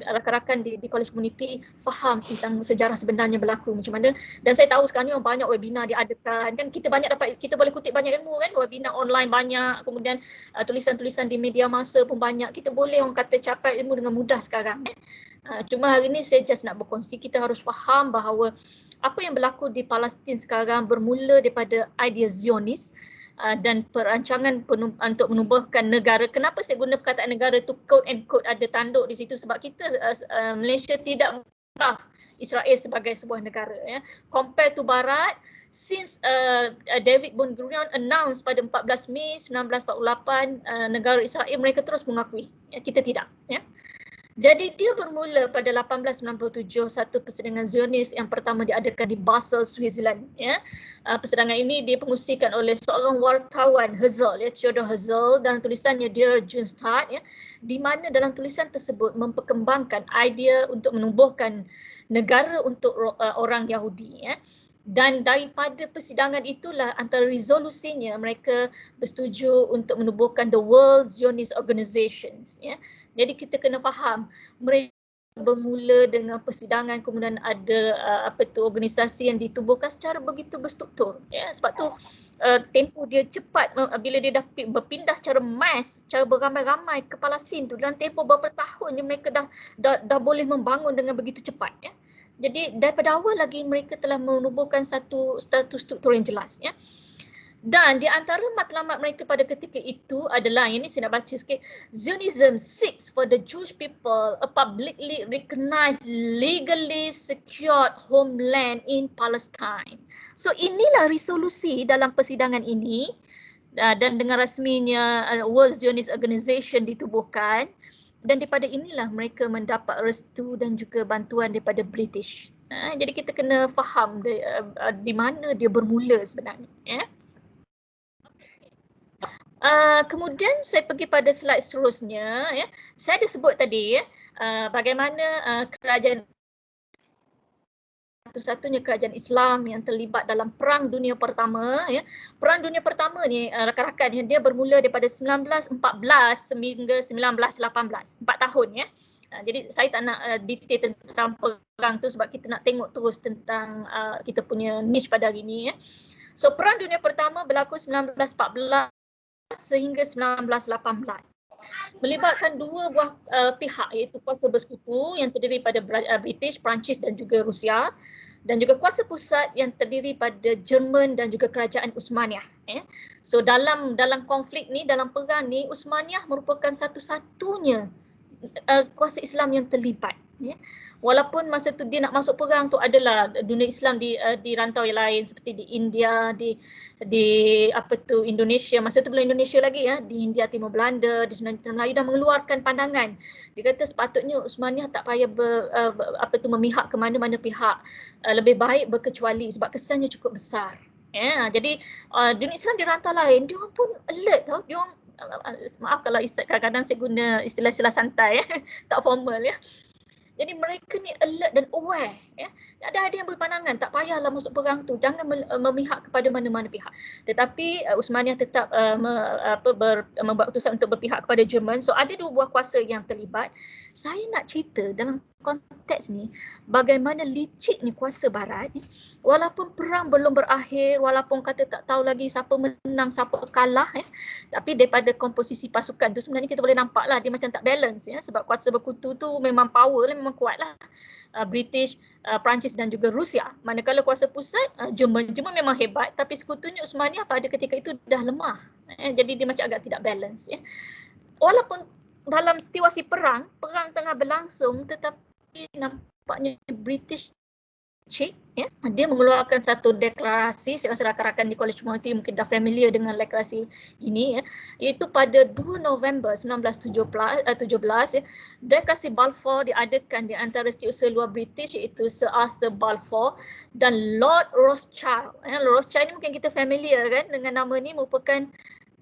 rakan-rakan di college community faham tentang sejarah sebenarnya berlaku macam mana. Dan saya tahu sekarang ni banyak webinar diadakan kan, kita boleh kutip banyak ilmu kan, webinar online banyak, kemudian tulisan-tulisan di media masa pun banyak. Kita boleh orang kata capai ilmu dengan mudah sekarang. Cuma hari ni saya just nak berkongsi, kita harus faham bahawa apa yang berlaku di Palestin sekarang bermula daripada idea Zionis dan perancangan untuk menubuhkan negara. Kenapa saya guna perkataan negara tu quote and quote ada tanduk di situ, sebab kita Malaysia tidak menganggap Israel sebagai sebuah negara. Compare to Barat, since David Ben-Gurion announce pada 14 Mei 1948 negara Israel, mereka terus mengakui. Kita tidak. Jadi dia bermula pada 1897, satu persidangan Zionis yang pertama diadakan di Basel, Switzerland. Persidangan ini dipengusikan oleh seorang wartawan, Herzl, Theodor Herzl, dan tulisannya Dear Junstad, di mana dalam tulisan tersebut memperkembangkan idea untuk menubuhkan negara untuk orang Yahudi. Dan daripada persidangan itulah antara resolusinya mereka bersetuju untuk menubuhkan the World Zionist Organizations. Jadi kita kena faham mereka bermula dengan persidangan, kemudian ada organisasi yang ditubuhkan secara begitu berstruktur. Sebab tu tempoh dia cepat bila dia dah berpindah secara mass, secara beramai-ramai ke Palestin tu, dalam tempoh beberapa tahun mereka dah boleh membangun dengan begitu cepat. Jadi daripada awal lagi mereka telah menubuhkan satu status struktur yang jelas. Dan di antara matlamat mereka pada ketika itu adalah, ini saya nak baca sikit, Zionism seeks for the Jewish people a publicly recognized, legally secured homeland in Palestine. So inilah resolusi dalam persidangan ini, dan dengan rasminya World Zionist Organization ditubuhkan. Dan daripada inilah mereka mendapat restu dan juga bantuan daripada British. Jadi kita kena faham di mana dia bermula sebenarnya. Kemudian saya pergi pada slide seterusnya. Saya ada sebut tadi bagaimana kerajaan satu-satunya kerajaan Islam yang terlibat dalam Perang Dunia Pertama. Perang Dunia Pertama ni rakan-rakan dia bermula daripada 1914 sehingga 1918, 4 tahun. Jadi saya tak nak detail tentang perang tu sebab kita nak tengok terus tentang kita punya niche pada hari ni. So Perang Dunia Pertama berlaku 1914 sehingga 1918. Melibatkan dua buah pihak, iaitu kuasa bersekutu yang terdiri pada British, Perancis dan juga Rusia, dan juga kuasa pusat yang terdiri pada Jerman dan juga kerajaan Uthmaniyah. So dalam konflik ni, dalam perang ni, Uthmaniyah merupakan satu-satunya kuasa Islam yang terlibat. Walaupun masa tu dia nak masuk perang tu adalah dunia Islam di rantau yang lain seperti di India, di Indonesia, masa tu belum Indonesia lagi di India Timur Belanda, di Semenanjung Melayu dah mengeluarkan pandangan. Dia kata sepatutnya Uthmaniyah tak payah memihak ke mana-mana pihak, lebih baik berkecuali sebab kesannya cukup besar. Jadi dunia Islam di rantau lain, dia pun alert tau. Dia maaf kalau kadang-kadang saya guna istilah-istilah santai tak formal ya. Jadi mereka ni alert dan aware ya. Ada yang berpandangan tak payahlah masuk perang tu, jangan memihak kepada mana-mana pihak. Tetapi Uthmaniyah tetap membuat keputusan untuk berpihak kepada Jerman. So ada dua buah kuasa yang terlibat. Saya nak cerita dalam konteks ni bagaimana liciknya kuasa barat ya. Walaupun perang belum berakhir, walaupun kata tak tahu lagi siapa menang, siapa kalah ya. Tapi daripada komposisi pasukan tu sebenarnya kita boleh nampak lah dia macam tak balance ya. Sebab kuasa berkutu tu memang power lah, memang kuat lah. British, Perancis dan juga Rusia. Manakala kuasa pusat, Jerman memang hebat tapi sekutunya Uthmaniyah pada ketika itu dah lemah. Jadi dia macam agak tidak balance ya. Walaupun dalam situasi perang tengah berlangsung tetapi nampaknya British ya, dia mengeluarkan satu deklarasi. Saya rasa rakan-rakan di College Humanity mungkin dah familiar dengan deklarasi ini ya, iaitu pada 2 November 1917 ya, deklarasi Balfour diadakan di antara setiausaha luar British iaitu Sir Arthur Balfour dan Lord Rothschild. Rothschild ni mungkin kita familiar kan dengan nama ni, merupakan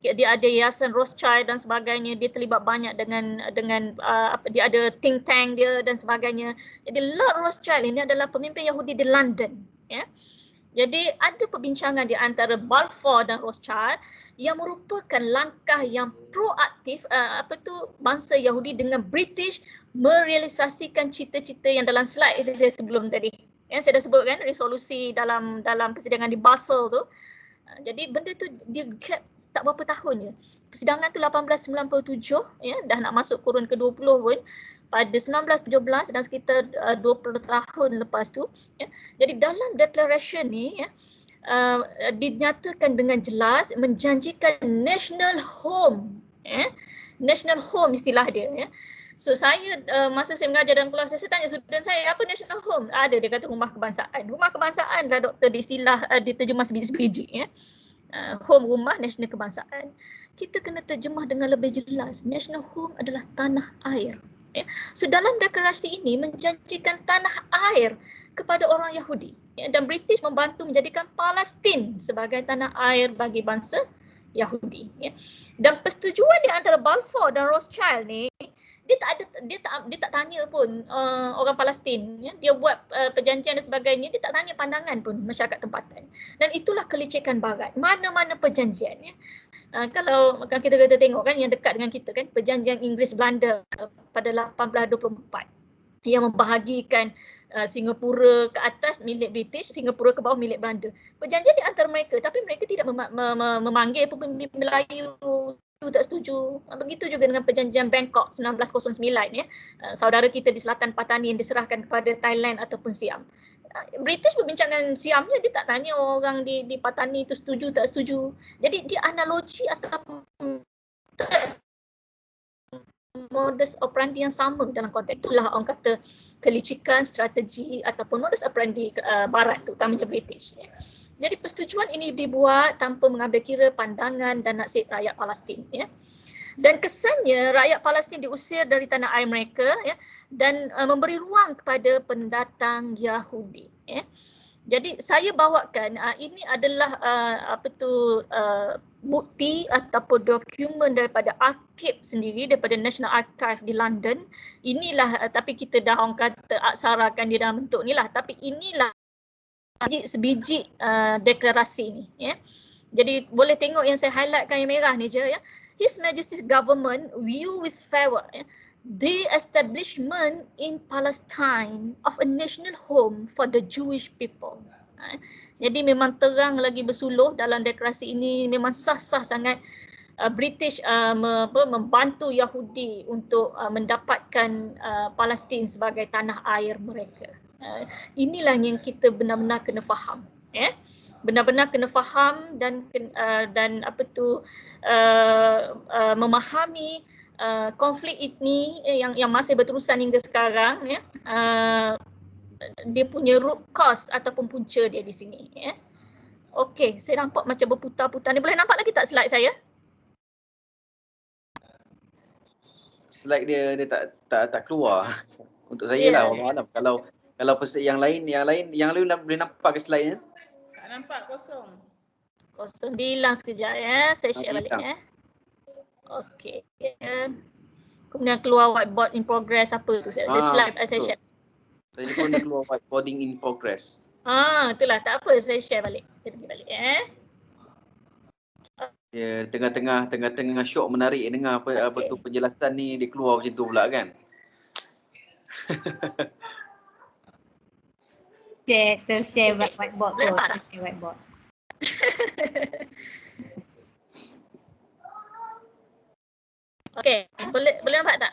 dia ada yayasan Rothschild dan sebagainya, dia terlibat banyak dengan dia ada think tank dia dan sebagainya. Jadi Lord Rothschild ini adalah pemimpin Yahudi di London ya. Jadi ada perbincangan di antara Balfour dan Rothschild yang merupakan langkah yang proaktif bangsa Yahudi dengan British merealisasikan cita-cita yang dalam slide saya sebelum tadi. Yang saya dah sebut kan, resolusi dalam persidangan di Basel tu. Jadi benda tu dia gap tak berapa tahun je. Persidangan tu 1897 ya, dah nak masuk kurun ke-20 pun. Pada 1917 dan sekitar 20 tahun lepas tu ya. Jadi dalam declaration ni ya, dinyatakan dengan jelas menjanjikan national home ya. National home istilah dia ya. So saya masa saya mengajar dalam kelas saya tanya student saya, apa national home? Ada, dia kata rumah kebangsaan. Rumah kebangsaan lah doktor, di istilah diterjemah sebiji-sebiji ya. Home, rumah, national kebangsaan. Kita kena terjemah dengan lebih jelas. National home adalah tanah air. Ya. So dalam deklarasi ini menjanjikan tanah air kepada orang Yahudi. Ya. Dan British membantu menjadikan Palestin sebagai tanah air bagi bangsa Yahudi. Ya. Dan persetujuan di antara Balfour dan Rothschild ni, dia tak tanya pun orang Palestin ya. Dia buat perjanjian dan sebagainya, dia tak tanya pandangan pun masyarakat tempatan. Dan itulah kelicikan barat. Mana-mana perjanjian ya. Kalau kita tengok kan yang dekat dengan kita kan, perjanjian Inggeris Belanda pada 1824 yang membahagikan Singapura ke atas milik British, Singapura ke bawah milik Belanda. Perjanjian di antara mereka, tapi mereka tidak memanggil pemimpin Melayu tak setuju. Begitu juga dengan perjanjian Bangkok 1909 ya. Saudara kita di Selatan Patani yang diserahkan kepada Thailand ataupun Siam. British berbincang Siamnya, dia tak tanya orang di Patani itu setuju tak setuju. Jadi dia analogi atau modus operandi yang sama dalam konteks itulah orang kata kelicikan strategi ataupun modus operandi barat terutamanya British ya. Jadi persetujuan ini dibuat tanpa mengambil kira pandangan dan nasib rakyat Palestin ya. Dan kesannya rakyat Palestin diusir dari tanah air mereka ya, dan memberi ruang kepada pendatang Yahudi ya. Jadi saya bawakan ini adalah bukti ataupun dokumen daripada arsip sendiri, daripada National Archive di London. Inilah tapi kita dah orang kata aksarakan dia dalam bentuk ni lah, tapi inilah sebiji deklarasi ni ya. Jadi boleh tengok yang saya highlightkan yang merah ni je ya. His Majesty's government view with favor the establishment in Palestine of a national home for the Jewish people. Jadi memang terang lagi bersuluh dalam deklarasi ini, memang sah-sah sangat British membantu Yahudi untuk mendapatkan Palestin sebagai tanah air mereka. Inilah yang kita benar-benar kena faham ya. Benar-benar kena faham dan memahami konflik ini yang masih berterusan hingga sekarang ya. Dia punya root cause ataupun punca dia di sini ya. Okey, saya nampak macam berputar-putar ni. Boleh nampak lagi tak slide saya? Slide dia tak keluar. Untuk saya lah, Allah Alam. Kalau yang lain boleh nampak ke slide-nya? Tak nampak, kosong. 09 sekejap ya. Saya share balik ya. Okey. Kemudian keluar whiteboard in progress apa tu? Saya slide, saya share. Telefon dia keluar whiteboarding in progress. Itulah, tak apa, saya share balik. Saya pergi balik ya. Ya, tengah-tengah syok menarik dengar apa tu penjelasan ni, dia keluar macam tu pula kan. Tershare whiteboard tu, tershare whiteboard. Okey, boleh nampak tak?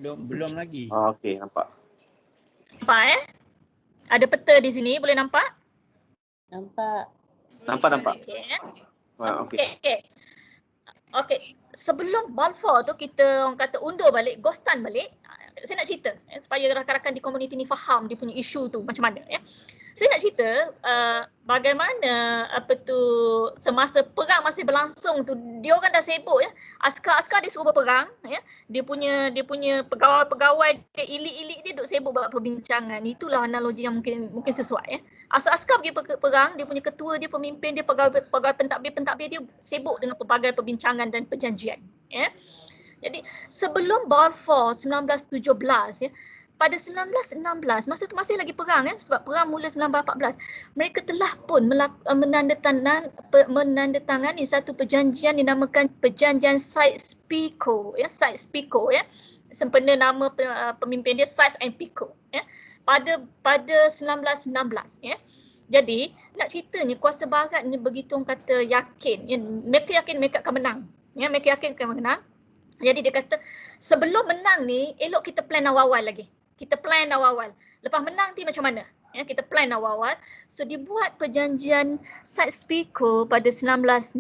Belum lagi. Okey, nampak. Nampak Ada peta di sini, boleh nampak? Nampak. Okey. Okey. Okey, sebelum Balfour tu kita orang kata undur balik, ghostan balik. Saya nak cerita supaya rakan-rakan di komuniti ni faham dia punya isu tu macam mana ya. Saya nak cerita bagaimana semasa perang masih berlangsung tu dia orang dah sibuk ya. Askar-askar dia suruh berperang ya. Dia punya pegawai-pegawai dia ilik-ilik dia duk sibuk buat perbincangan. Itulah analogi yang mungkin sesuai ya. Askar pergi perang, dia punya ketua dia, pemimpin dia, pegawai pentadbir dia sibuk dengan pelbagai perbincangan dan perjanjian ya. Jadi sebelum Balfour 1917 ya, pada 1916 masa tu masih lagi perang sebab perang mula 1914, mereka telah pun menandatangani satu perjanjian dinamakan Perjanjian Sykes-Picot ya, Sykes-Picot ya. Sempena nama pemimpin dia Sykes-Picot ya. Pada 1916 ya. Jadi nak ceritanya kuasa barat ni begitu orang kata yakin ya, mereka yakin mereka akan menang ya, mereka yakin akan menang. Jadi dia kata sebelum menang ni elok kita plan awal-awal lagi. Kita plan awal-awal. Lepas menang nanti macam mana? Ya, kita plan awal-awal. So dibuat perjanjian Sykes-Picot pada 1916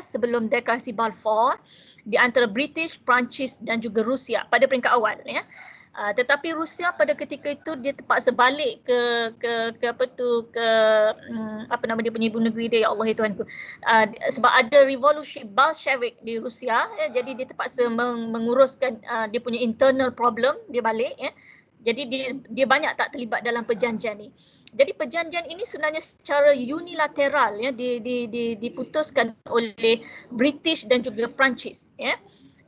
sebelum deklarasi Balfour di antara British, Perancis dan juga Rusia pada peringkat awal ya. Tetapi Rusia pada ketika itu dia terpaksa balik ke dia punya ibu negeri dia, ya Allah ya Tuhanku. Sebab ada revolusi Bolshevik di Rusia ya, jadi dia terpaksa menguruskan dia punya internal problem, dia balik ya. Jadi dia banyak tak terlibat dalam perjanjian ni. Jadi perjanjian ini sebenarnya secara unilateral ya diputuskan oleh British dan juga Perancis ya.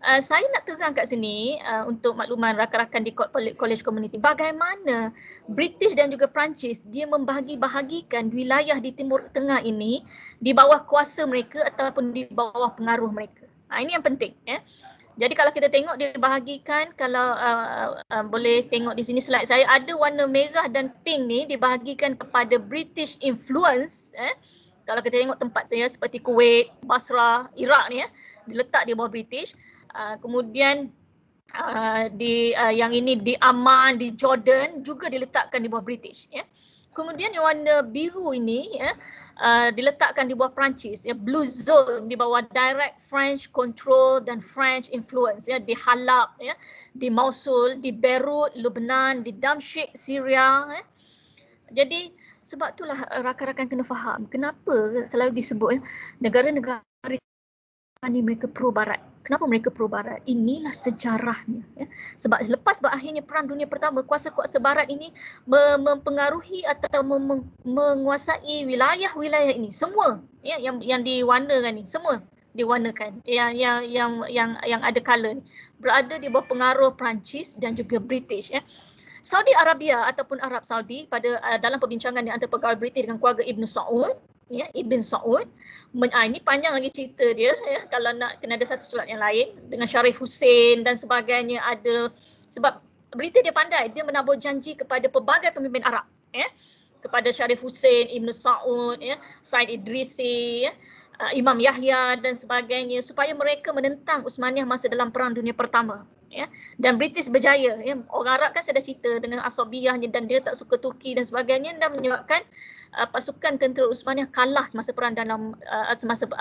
Saya nak terang kat sini untuk makluman rakan-rakan di College Community bagaimana British dan juga Perancis dia membahagi-bahagikan wilayah di Timur Tengah ini di bawah kuasa mereka ataupun di bawah pengaruh mereka. Ini yang penting ya. Jadi kalau kita tengok dia bahagikan, kalau boleh tengok di sini slide saya, ada warna merah dan pink ni dibahagikan kepada British influence. Kalau kita tengok tempat tu ya, seperti Kuwait, Basra, Iraq ni ya, diletak di bawah British. Kemudian yang ini di Amman, di Jordan juga diletakkan di bawah British ya. Kemudian yang warna biru ini ya, diletakkan di bawah Perancis ya, blue zone di bawah direct French control dan French influence ya, di Halab ya, di Mosul, di Beirut, Lebanon, di Damsyik, Syria ya. Jadi sebab itulah rakan-rakan kena faham kenapa selalu disebut ya, negara-negara ni mereka pro barat. Kenapa mereka pro barat? Inilah sejarahnya ya. Sebab selepas berakhirnya Perang Dunia Pertama, kuasa-kuasa barat ini mempengaruhi atau menguasai wilayah-wilayah ini semua ya, yang diwarnakan ni semua diwarnakan yang ada colour ni berada di bawah pengaruh Perancis dan juga British ya. Saudi Arabia ataupun Arab Saudi pada dalam perbincangan di antara pegawai British dengan keluarga Ibn Saud ya, Ibn Saud ini panjang lagi cerita dia ya, kalau nak kena ada satu surat yang lain dengan Sharif Hussein dan sebagainya ada, sebab British dia pandai, dia menabur janji kepada pelbagai pemimpin Arab ya, kepada Sharif Hussein, Ibn Saud ya, Said Idrisi ya, Imam Yahya dan sebagainya supaya mereka menentang Uthmaniyah masa dalam Perang Dunia Pertama ya. Dan British berjaya ya. Orang Arab kan saya dah cerita dengan asabiyahnya dan dia tak suka Turki dan sebagainya dan menyebabkan pasukan tentera Uthmaniyah kalah semasa perang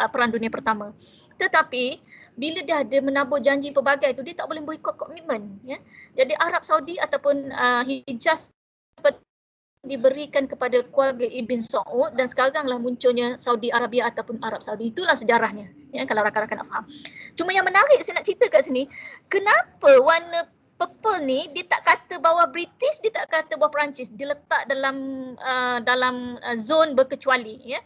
Perang Dunia Pertama. Tetapi bila dia ada menabur janji pelbagai itu, dia tak boleh boikot komitmen ya. Jadi Arab Saudi ataupun Hijaz diberikan kepada keluarga Ibn Saud dan sekaranglah munculnya Saudi Arabia ataupun Arab Saudi. Itulah sejarahnya ya, kalau rakan-rakan nak faham. Cuma yang menarik saya nak cerita kat sini, kenapa warna purple ni dia tak kata bahawa British, dia tak kata bahawa Perancis, dia letak dalam zon berkecuali ya.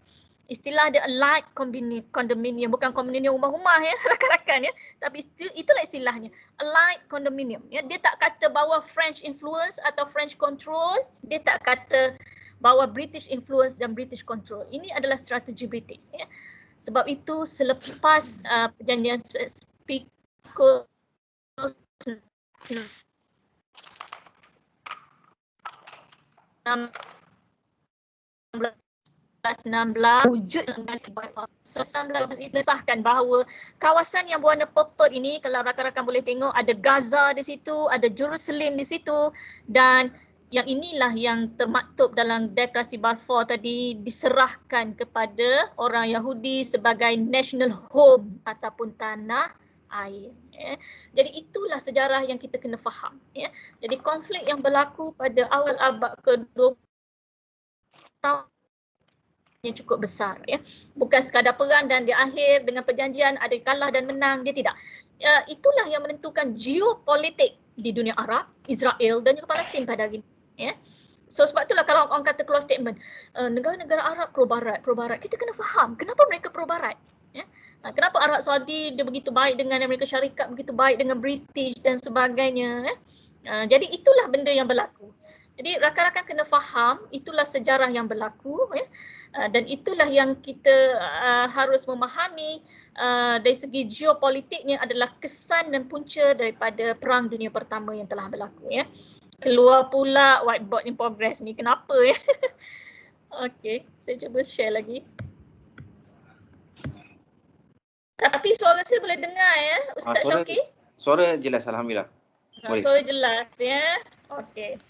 Istilah dia allied condominium, bukan kondominium rumah-rumah ya, rakan-rakan ya, tapi itulah istilahnya, allied condominium ya. Dia tak kata bahawa French influence atau French control, dia tak kata bahawa British influence dan British control. Ini adalah strategi British ya. Sebab itu selepas perjanjian Picot 16 wujud disahkan bahawa kawasan yang berwarna purple ini, kalau rakan-rakan boleh tengok, ada Gaza di situ, ada Jerusalem di situ, dan yang inilah yang termaktub dalam deklarasi Balfour tadi, diserahkan kepada orang Yahudi sebagai national home ataupun tanah air. Jadi itulah sejarah yang kita kena faham. Jadi konflik yang berlaku pada awal abad ke-20 yang cukup besar ya. Bukan sekadar perang dan di akhir dengan perjanjian ada kalah dan menang, dia tidak. Itulah yang menentukan geopolitik di dunia Arab, Israel dan juga Palestin pada hari ini ya. So sebab itulah kalau orang kata keluar statement negara-negara Arab pro-barat, kita kena faham kenapa mereka pro-barat ya. Kenapa Arab Saudi dia begitu baik dengan Amerika Syarikat, begitu baik dengan British dan sebagainya ya. Jadi itulah benda yang berlaku. Jadi rakan-rakan kena faham itulah sejarah yang berlaku ya. Dan itulah yang kita harus memahami dari segi geopolitiknya adalah kesan dan punca daripada Perang Dunia Pertama yang telah berlaku ya. Keluar pula whiteboard in progress ni, kenapa ya? Okey, saya cuba share lagi. Tapi suara saya boleh dengar ya, Ustaz Syauqi? Suara jelas, alhamdulillah. Suara jelas ya. Okey.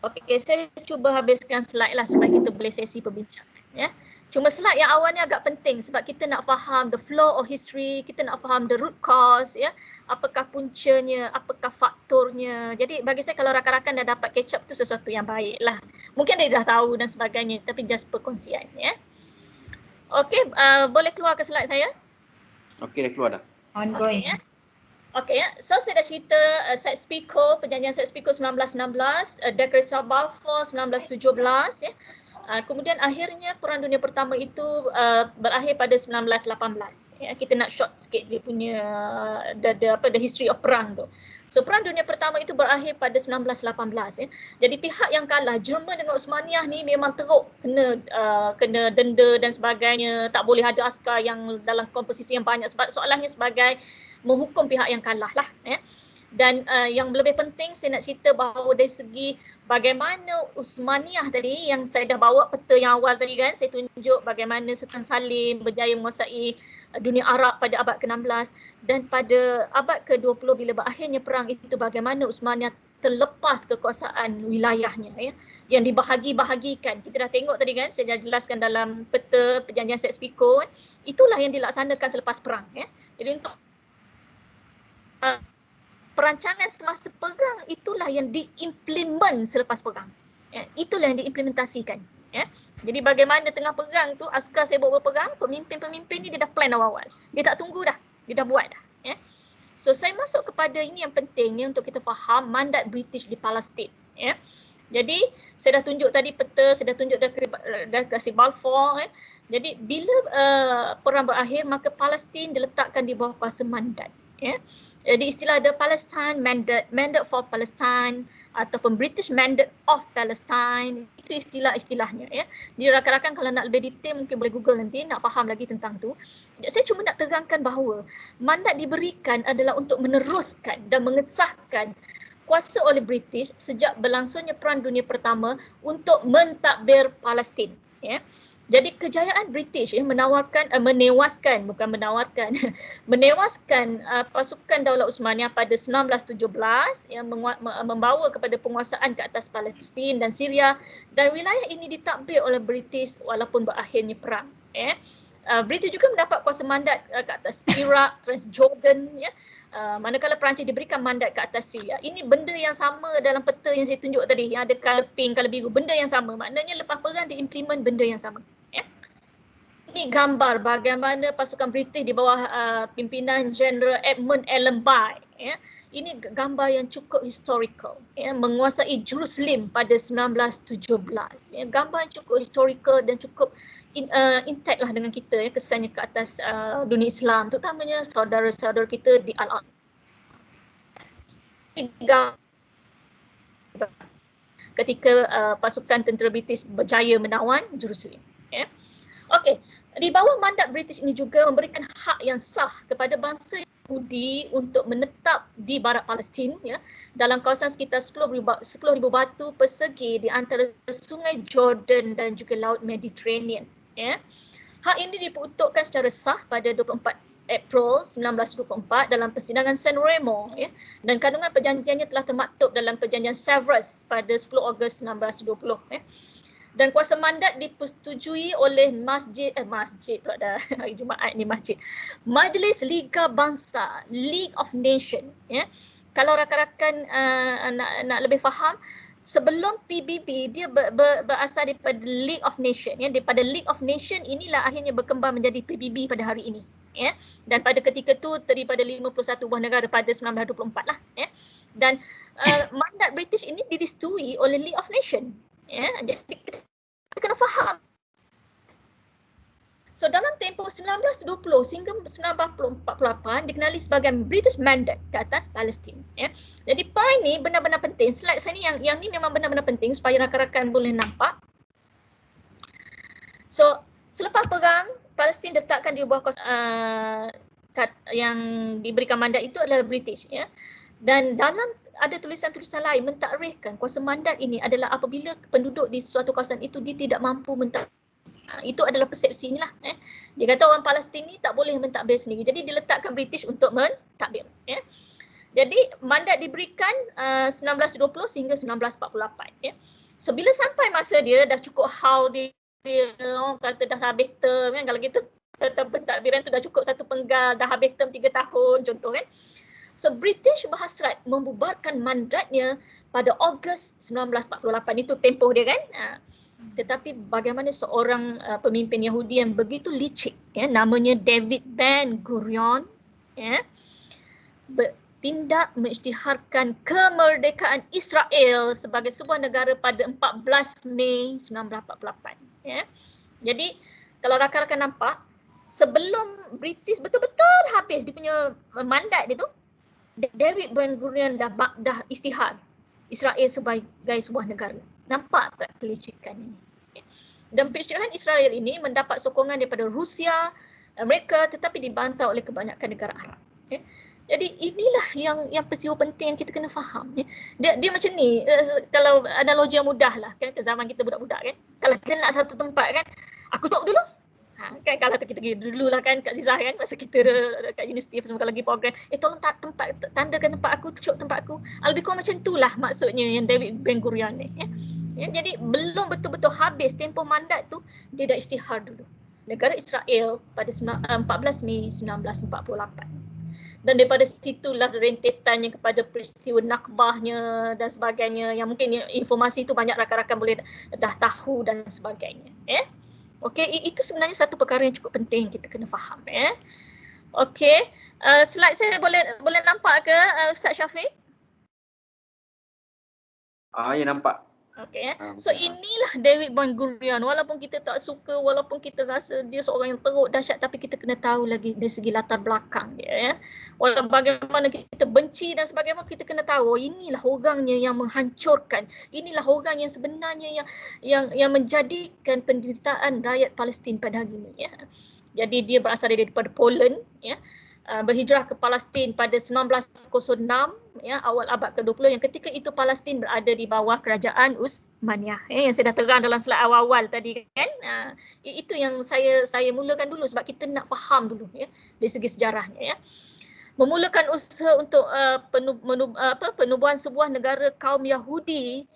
Okey, saya cuba habiskan slide lah supaya kita boleh sesi perbincangan ya. Cuma slide yang awalnya agak penting sebab kita nak faham the flow of history, kita nak faham the root cause ya. Apakah puncanya, apakah faktornya. Jadi bagi saya kalau rakan-rakan dah dapat catch up tu sesuatu yang baik lah. Mungkin dia dah tahu dan sebagainya tapi just perkongsian ya. Okey, boleh keluar ke slide saya? Okey, dah keluar dah. Ongoing. Okay, ya. Okey ya, so saya dah cerita Sykes-Picot, perjanjian Sykes-Picot 1916, deklarasi Balfour 1917 ya. Kemudian akhirnya Perang Dunia Pertama itu berakhir pada 1918. Ya, kita nak short sikit dia punya the history of perang tu. So Perang Dunia Pertama itu berakhir pada 1918 ya. Jadi pihak yang kalah, Jerman dengan Osmaniyah ni memang teruk kena denda dan sebagainya, tak boleh ada askar yang dalam komposisi yang banyak sebab soalannya sebagai menghukum pihak yang kalah lah ya. Dan yang lebih penting saya nak cerita bahawa dari segi bagaimana Osmaniyah tadi yang saya dah bawa peta yang awal tadi kan, saya tunjuk bagaimana Sultan Salim berjaya menguasai dunia Arab pada abad ke-16 dan pada abad ke-20 bila berakhirnya perang itu bagaimana Osmaniyah terlepas kekuasaan wilayahnya ya, yang dibahagi-bahagikan. Kita dah tengok tadi kan, saya dah jelaskan dalam peta perjanjian Sykes-Picot, itulah yang dilaksanakan selepas perang ya. Jadi untuk perancangan semasa perang itulah yang diimplement selepas perang. Ya, itulah yang diimplementasikan. Ya. Jadi bagaimana tengah perang tu askar saya bawa berperang, pemimpin-pemimpin ni dia dah plan awal-awal. Dia tak tunggu dah, dia dah buat dah. Ya. So saya masuk kepada ini yang penting ya, untuk kita faham mandat British di Palestin. Ya. Jadi saya dah tunjuk tadi peta, saya dah tunjuk deklarasi Balfour. Ya. Jadi bila perang berakhir maka Palestin diletakkan di bawah kuasa mandat. Ya. Jadi istilah the Palestine mandate for Palestine ataupun British mandate of Palestine, itu istilahnya ya. Jadi rakan-rakan kalau nak lebih detail mungkin boleh Google nanti nak faham lagi tentang tu. Saya cuma nak terangkan bahawa mandat diberikan adalah untuk meneruskan dan mengesahkan kuasa oleh British sejak berlangsungnya Perang Dunia Pertama untuk mentadbir Palestin ya. Jadi kejayaan British ya, menewaskan pasukan Daulah Osmaniyah pada 1917 yang membawa kepada penguasaan ke atas Palestin dan Syria, dan wilayah ini ditadbir oleh British walaupun berakhirnya perang. Ya. British juga mendapat kuasa mandat ke atas Iraq, Transjordan ya. Manakala Perancis diberikan mandat ke atas Syria. Ini benda yang sama dalam peta yang saya tunjuk tadi yang ada colour pink, colour biru, benda yang sama. Maknanya lepas perang diimplement benda yang sama. Ya. Ini gambar bagaimana pasukan British di bawah pimpinan General Edmund Allenby ya, ini gambar yang cukup historical, ya, menguasai Jerusalem pada 1917. Ya, gambar yang cukup historical dan cukup intact lah dengan kita, ya, kesannya ke atas dunia Islam, terutamanya saudara-saudara kita di Al-Aqsa. Ketika pasukan tentera British berjaya menawan Jerusalem. Ya. Okey, di bawah mandat British ini juga memberikan hak yang sah kepada bangsa Yahudi untuk menetap di barat Palestin, ya, dalam kawasan sekitar 10,000 batu persegi di antara sungai Jordan dan juga Laut Mediterranean. Ya. Hak ini diperuntukkan secara sah pada 24 April 1924 dalam persidangan San Remo, ya, dan kandungan perjanjiannya telah termaktub dalam perjanjian Sevres pada 10 Ogos 1920. Ya. Dan kuasa mandat dipersetujui oleh masjid pula dah hari Jumaat ni masjid. Majlis Liga Bangsa, League of Nations, ya. Kalau rakan-rakan nak lebih faham, sebelum PBB dia berasal daripada League of Nations, ya. Daripada League of Nations inilah akhirnya berkembang menjadi PBB pada hari ini, ya. Dan pada ketika tu terdiri pada 51 buah negara pada 1924 lah, ya. Dan mandat British ini direstui oleh League of Nations. Ya, jadi kita kena faham. So dalam tempoh 1920 hingga 1948 dikenali sebagai British Mandate ke atas Palestin. Ya. Jadi point ni benar-benar penting. Slide saya ni yang ni memang benar-benar penting supaya rakan-rakan boleh nampak. So selepas perang, Palestin diletakkan di bawah yang diberikan mandat itu adalah British. Ya. Dan dalam ada tulisan-tulisan lain mentakrifkan kuasa mandat ini adalah apabila penduduk di suatu kawasan itu dia tidak mampu mentadbir. Itu adalah persepsi inilah. Dia kata orang Palestin ni tak boleh mentadbir sendiri. Jadi diletakkan British untuk mentadbir. Ya. Jadi mandat diberikan 1920 hingga 1948. Ya. So bila sampai masa dia dah cukup haul dia orang kata dah habis term kan, kalau gitu pentadbiran tu dah cukup satu penggal, dah habis term 3 tahun contoh kan. So British berhasrat membubarkan mandatnya pada Ogos 1948, itu tempoh dia kan. Tetapi bagaimana seorang pemimpin Yahudi yang begitu licik, ya, namanya David Ben Gurion, ya, bertindak mengisytiharkan kemerdekaan Israel sebagai sebuah negara pada 14 Mei 1948. Ya. Jadi kalau rakan-rakan nampak, sebelum British betul-betul habis dia punya mandat dia tu, David Ben Gurion dah istihar Israel sebagai sebuah negara. Nampak tak kelicikan ini? Dan pengisytiharan Israel ini mendapat sokongan daripada Rusia, Amerika, tetapi dibantah oleh kebanyakan negara Arab. Jadi inilah yang peristiwa penting yang kita kena faham. Dia macam ni, kalau analogi yang mudah lah kan, ke zaman kita budak-budak kan. Kalau kita nak satu tempat kan, aku tok dulu. Kan kalau kita pergi dulu lah kan Kak Zizah kan, masa kita dekat universiti semua lagi program, tolong tandakan tempat aku, tunjuk tempat aku. Lebih kurang macam itulah maksudnya yang David Ben Gurion ni. Ya, jadi belum betul-betul habis tempoh mandat tu, dia dah isytihar dulu negara Israel pada 14 Mei 1948. Dan daripada situlah rentetannya kepada peristiwa Nakbahnya dan sebagainya, yang mungkin informasi tu banyak rakan-rakan boleh dah tahu dan sebagainya. Okey, itu sebenarnya satu perkara yang cukup penting kita kena faham. Okey, slide saya boleh nampak ke Ustaz Syafiq? Ya nampak. Okey. So inilah David Ben Gurion. Walaupun kita tak suka, walaupun kita rasa dia seorang yang teruk, dahsyat, tapi kita kena tahu lagi dari segi latar belakang dia. Ya. Walaupun bagaimana kita benci dan sebagainya, kita kena tahu inilah orangnya yang menghancurkan. Inilah orang yang sebenarnya yang menjadikan penderitaan rakyat Palestin pada hari ini. Ya. Jadi dia berasal daripada Poland. Ya. Berhijrah ke Palestin pada 1906, ya, awal abad ke-20, yang ketika itu Palestin berada di bawah kerajaan Utsmaniyah, yang saya dah terang dalam slide awal-awal tadi kan. Itu yang saya mulakan dulu sebab kita nak faham dulu ya dari segi sejarahnya ya. Memulakan usaha untuk penubuhan sebuah negara kaum Yahudi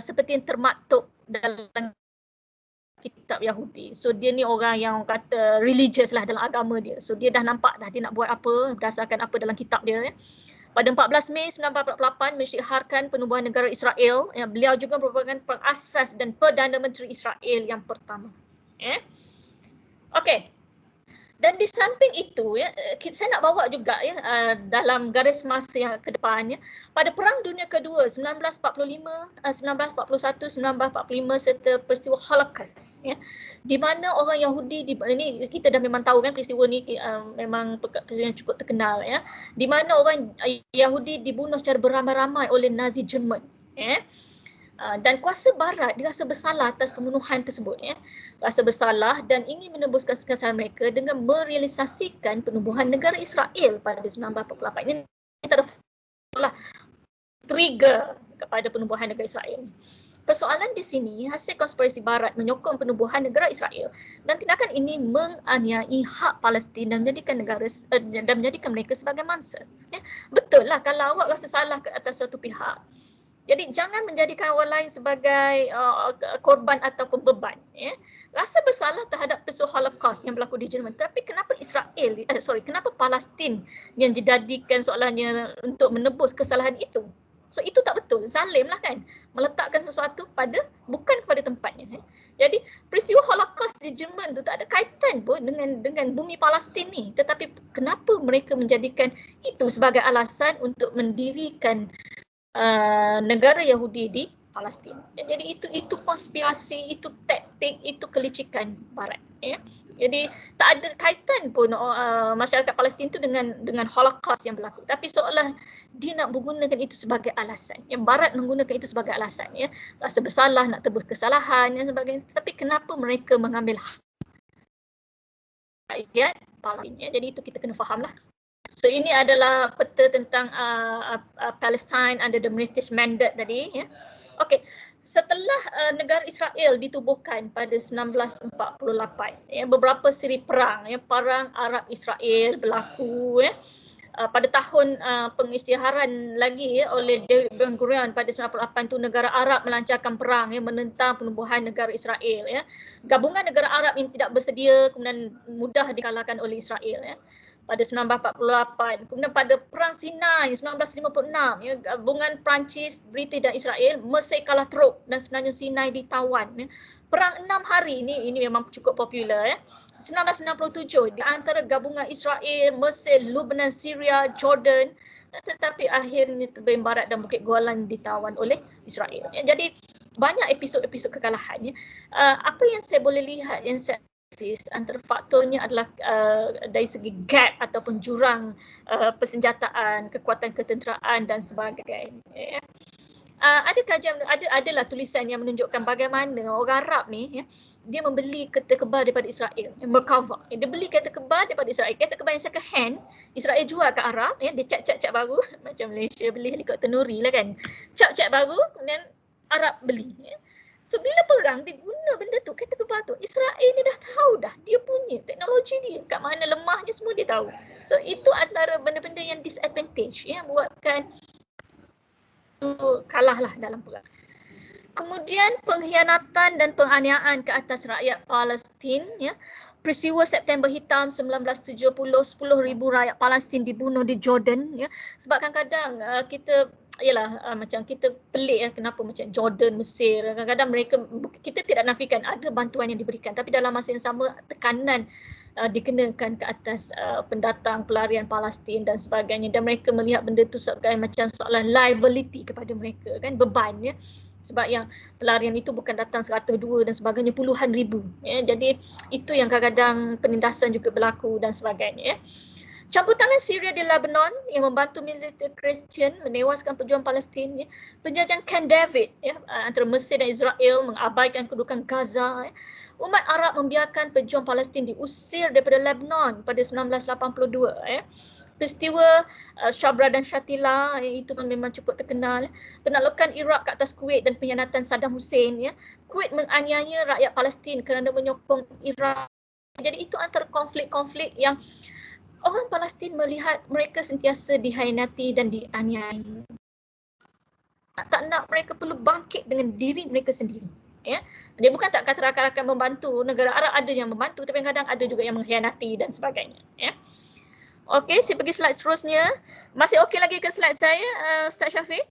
seperti yang termaktub dalam kitab Yahudi. So dia ni orang yang kata religious lah dalam agama dia. So dia dah nampak dah dia nak buat apa berdasarkan apa dalam kitab dia. Ya. Pada 14 Mei 1948 mengisytiharkan penubuhan negara Israel. Ya, beliau juga merupakan pengasas dan Perdana Menteri Israel yang pertama. Okey. Dan di samping itu ya, saya nak bawa juga ya dalam garis masa yang ke depannya, pada Perang Dunia Kedua 1945, 1941, 1945 serta peristiwa Holocaust ya, di mana orang Yahudi ini kita dah memang tahu kan peristiwa ni memang peristiwa yang cukup terkenal ya, di mana orang Yahudi dibunuh secara beramai-ramai oleh Nazi Jerman ya. Dan kuasa barat dirasa bersalah atas pembunuhan tersebut ya. Rasa bersalah dan ingin menembuskan kekesalan mereka dengan merealisasikan penubuhan negara Israel pada 1948. Ini adalah trigger kepada penubuhan negara Israel. Persoalan di sini, hasil konspirasi barat menyokong penubuhan negara Israel dan tindakan ini menganiai hak Palestin dan menjadikan mereka sebagai mangsa. Ya. Betul lah kalau awak rasa salah ke atas suatu pihak. Jadi jangan menjadikan orang lain sebagai korban ataupun beban. Ya. Rasa bersalah terhadap peristiwa Holocaust yang berlaku di Jerman. Tapi kenapa kenapa Palestin yang dijadikan soalannya untuk menebus kesalahan itu? So itu tak betul. Zalim lah kan. Meletakkan sesuatu bukan kepada tempatnya. Jadi peristiwa Holocaust di Jerman tu tak ada kaitan pun dengan bumi Palestin ni. Tetapi kenapa mereka menjadikan itu sebagai alasan untuk mendirikan negara Yahudi di Palestin. Jadi itu konspirasi, itu taktik, itu kelicikan barat ya. Jadi tak ada kaitan pun masyarakat Palestin itu dengan Holocaust yang berlaku. Tapi seolah dia nak menggunakan itu sebagai alasan. Yang barat menggunakan itu sebagai alasan ya. Rasa bersalah, nak tebus kesalahan dan sebagainya. Tapi kenapa mereka mengambil rakyat Palestin ya. Jadi itu kita kena fahamlah. So ini adalah peta tentang Palestine under the British Mandate tadi ya. Okey, setelah negara Israel ditubuhkan pada 1948 ya, beberapa siri perang ya, perang Arab Israel berlaku ya. Pada tahun pengisytiharan lagi ya, oleh David Ben Gurion pada 1998 tu negara Arab melancarkan perang ya, menentang penubuhan negara Israel ya. Gabungan negara Arab yang tidak bersedia kemudian mudah dikalahkan oleh Israel ya. Pada 1948. Kemudian pada Perang Sinai 1956, ya, gabungan Perancis, British dan Israel, Mesir kalah teruk dan sebenarnya Sinai ditawan. Ya. Perang 6 hari ini memang cukup popular. Ya. 1967 di antara gabungan Israel, Mesir, Lebanon, Syria, Jordan, tetapi akhirnya Tebing Barat dan Bukit Golan ditawan oleh Israel. Ya. Jadi banyak episod-episod kekalahan. Ya. Apa yang saya boleh lihat, yang saya antara faktornya adalah dari segi gap ataupun jurang persenjataan, kekuatan ketenteraan dan sebagainya. Ya. Ada kajian, adalah tulisan yang menunjukkan bagaimana orang Arab ni ya, dia membeli kereta kebal daripada Israel, Merkava. Dia beli kereta kebal daripada Israel, kereta kebal yang second hand, Israel jual ke Arab, ya, dia cap baru macam Malaysia beli helikopter Nuri lah kan. Cap baru kemudian Arab beli. Ya. So bila perang dia guna benda tu, kereta kebal tu, Israel ni dah tahu dah, dia punya teknologi dia, kat mana lemahnya semua dia tahu. So itu antara benda-benda yang disadvantage ya, buatkan kalah lah dalam perang. Kemudian pengkhianatan dan penganiayaan ke atas rakyat Palestin ya. Peristiwa September Hitam 1970, 10,000 rakyat Palestin dibunuh di Jordan ya. Sebab kadang-kadang macam kita pelik ya, kenapa macam Jordan, Mesir, kadang-kadang kita tidak nafikan ada bantuan yang diberikan, tapi dalam masa yang sama tekanan dikenakan ke atas pendatang pelarian Palestin dan sebagainya, dan mereka melihat benda itu sebagai macam soalan liability kepada mereka kan, beban ya. Sebab yang pelarian itu bukan datang 100, 2 dan sebagainya, puluhan ribu ya. Jadi itu yang kadang-kadang penindasan juga berlaku dan sebagainya ya. Campur tangan Syria di Lebanon yang membantu militer Kristian menewaskan pejuang Palestin. Ya. Penjajahan Camp David ya, antara Mesir dan Israel mengabaikan kedudukan Gaza. Ya. Umat Arab membiarkan pejuang Palestin diusir daripada Lebanon pada 1982. Ya. Peristiwa Shabra dan Shatila itu pun memang cukup terkenal. Penaklukan Iraq ke atas Kuwait dan pengkhianatan Saddam Hussein. Ya. Kuwait menganiaya rakyat Palestin kerana menyokong Iraq. Jadi itu antara konflik-konflik yang orang Palestin melihat mereka sentiasa dikhianati dan dianiaya. Tak nak, mereka perlu bangkit dengan diri mereka sendiri. Ya. Dia bukan tak kata rakan-rakan membantu, negara Arab ada yang membantu tapi kadang ada juga yang mengkhianati dan sebagainya. Ya. Okey, saya pergi slide seterusnya. Masih okey lagi ke slide saya, Ustaz Syafiq?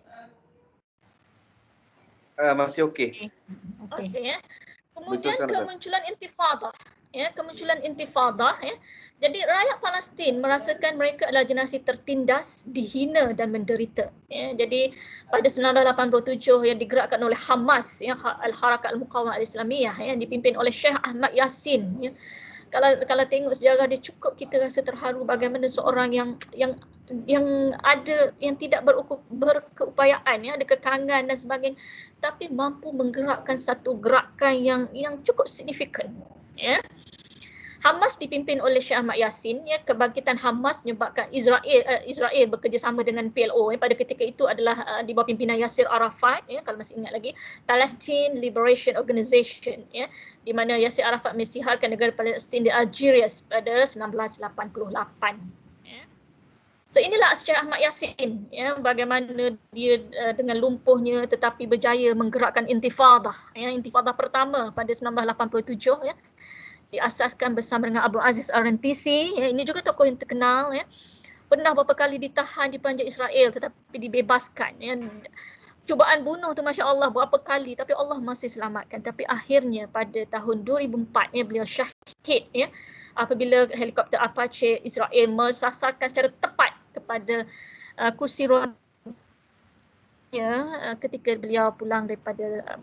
Masih okey. Okey ya. Kemudian kemunculan intifadah. ya, kemunculan intifadah, ya. Jadi rakyat Palestin merasakan mereka adalah generasi tertindas, dihina dan menderita. Ya. Jadi pada 1987 yang digerakkan oleh Hamas, ya, Al-Harakat Al-Muqawamah Al-Islamiyah, yang dipimpin oleh Syekh Ahmad Yassin. Ya. Kalau tengok sejarah dia, cukup kita rasa terharu bagaimana seorang yang ada, yang tidak berkeupayaan, ya, ada kekangan dan sebagainya, tapi mampu menggerakkan satu gerakan yang cukup signifikan. Ya. Hamas dipimpin oleh Syekh Ahmad Yassin, ya. Kebangkitan Hamas menyebabkan Israel bekerjasama dengan PLO, ya. Pada ketika itu adalah di bawah pimpinan Yasir Arafat, ya, kalau masih ingat lagi, Palestine Liberation Organization, ya, di mana Yasir Arafat mensiharkan negara Palestin di Algiers pada 1988. Ya. So inilah Syekh Ahmad Yassin, ya, bagaimana dia dengan lumpuhnya tetapi berjaya menggerakkan intifadah, ya, intifadah pertama pada 1987, ya. Diasaskan bersama dengan Abdul Aziz Ar-Rantisi, ya, ini juga tokoh yang terkenal, ya. Pernah beberapa kali ditahan di peranjat Israel tetapi dibebaskan, ya. Cubaan bunuh tu Masya Allah berapa kali tapi Allah masih selamatkan. Tapi akhirnya pada tahun 2004, ya, beliau syahid, ya, apabila helikopter Apache Israel mensasarkan secara tepat kepada kursi roda, ya, ketika beliau pulang daripada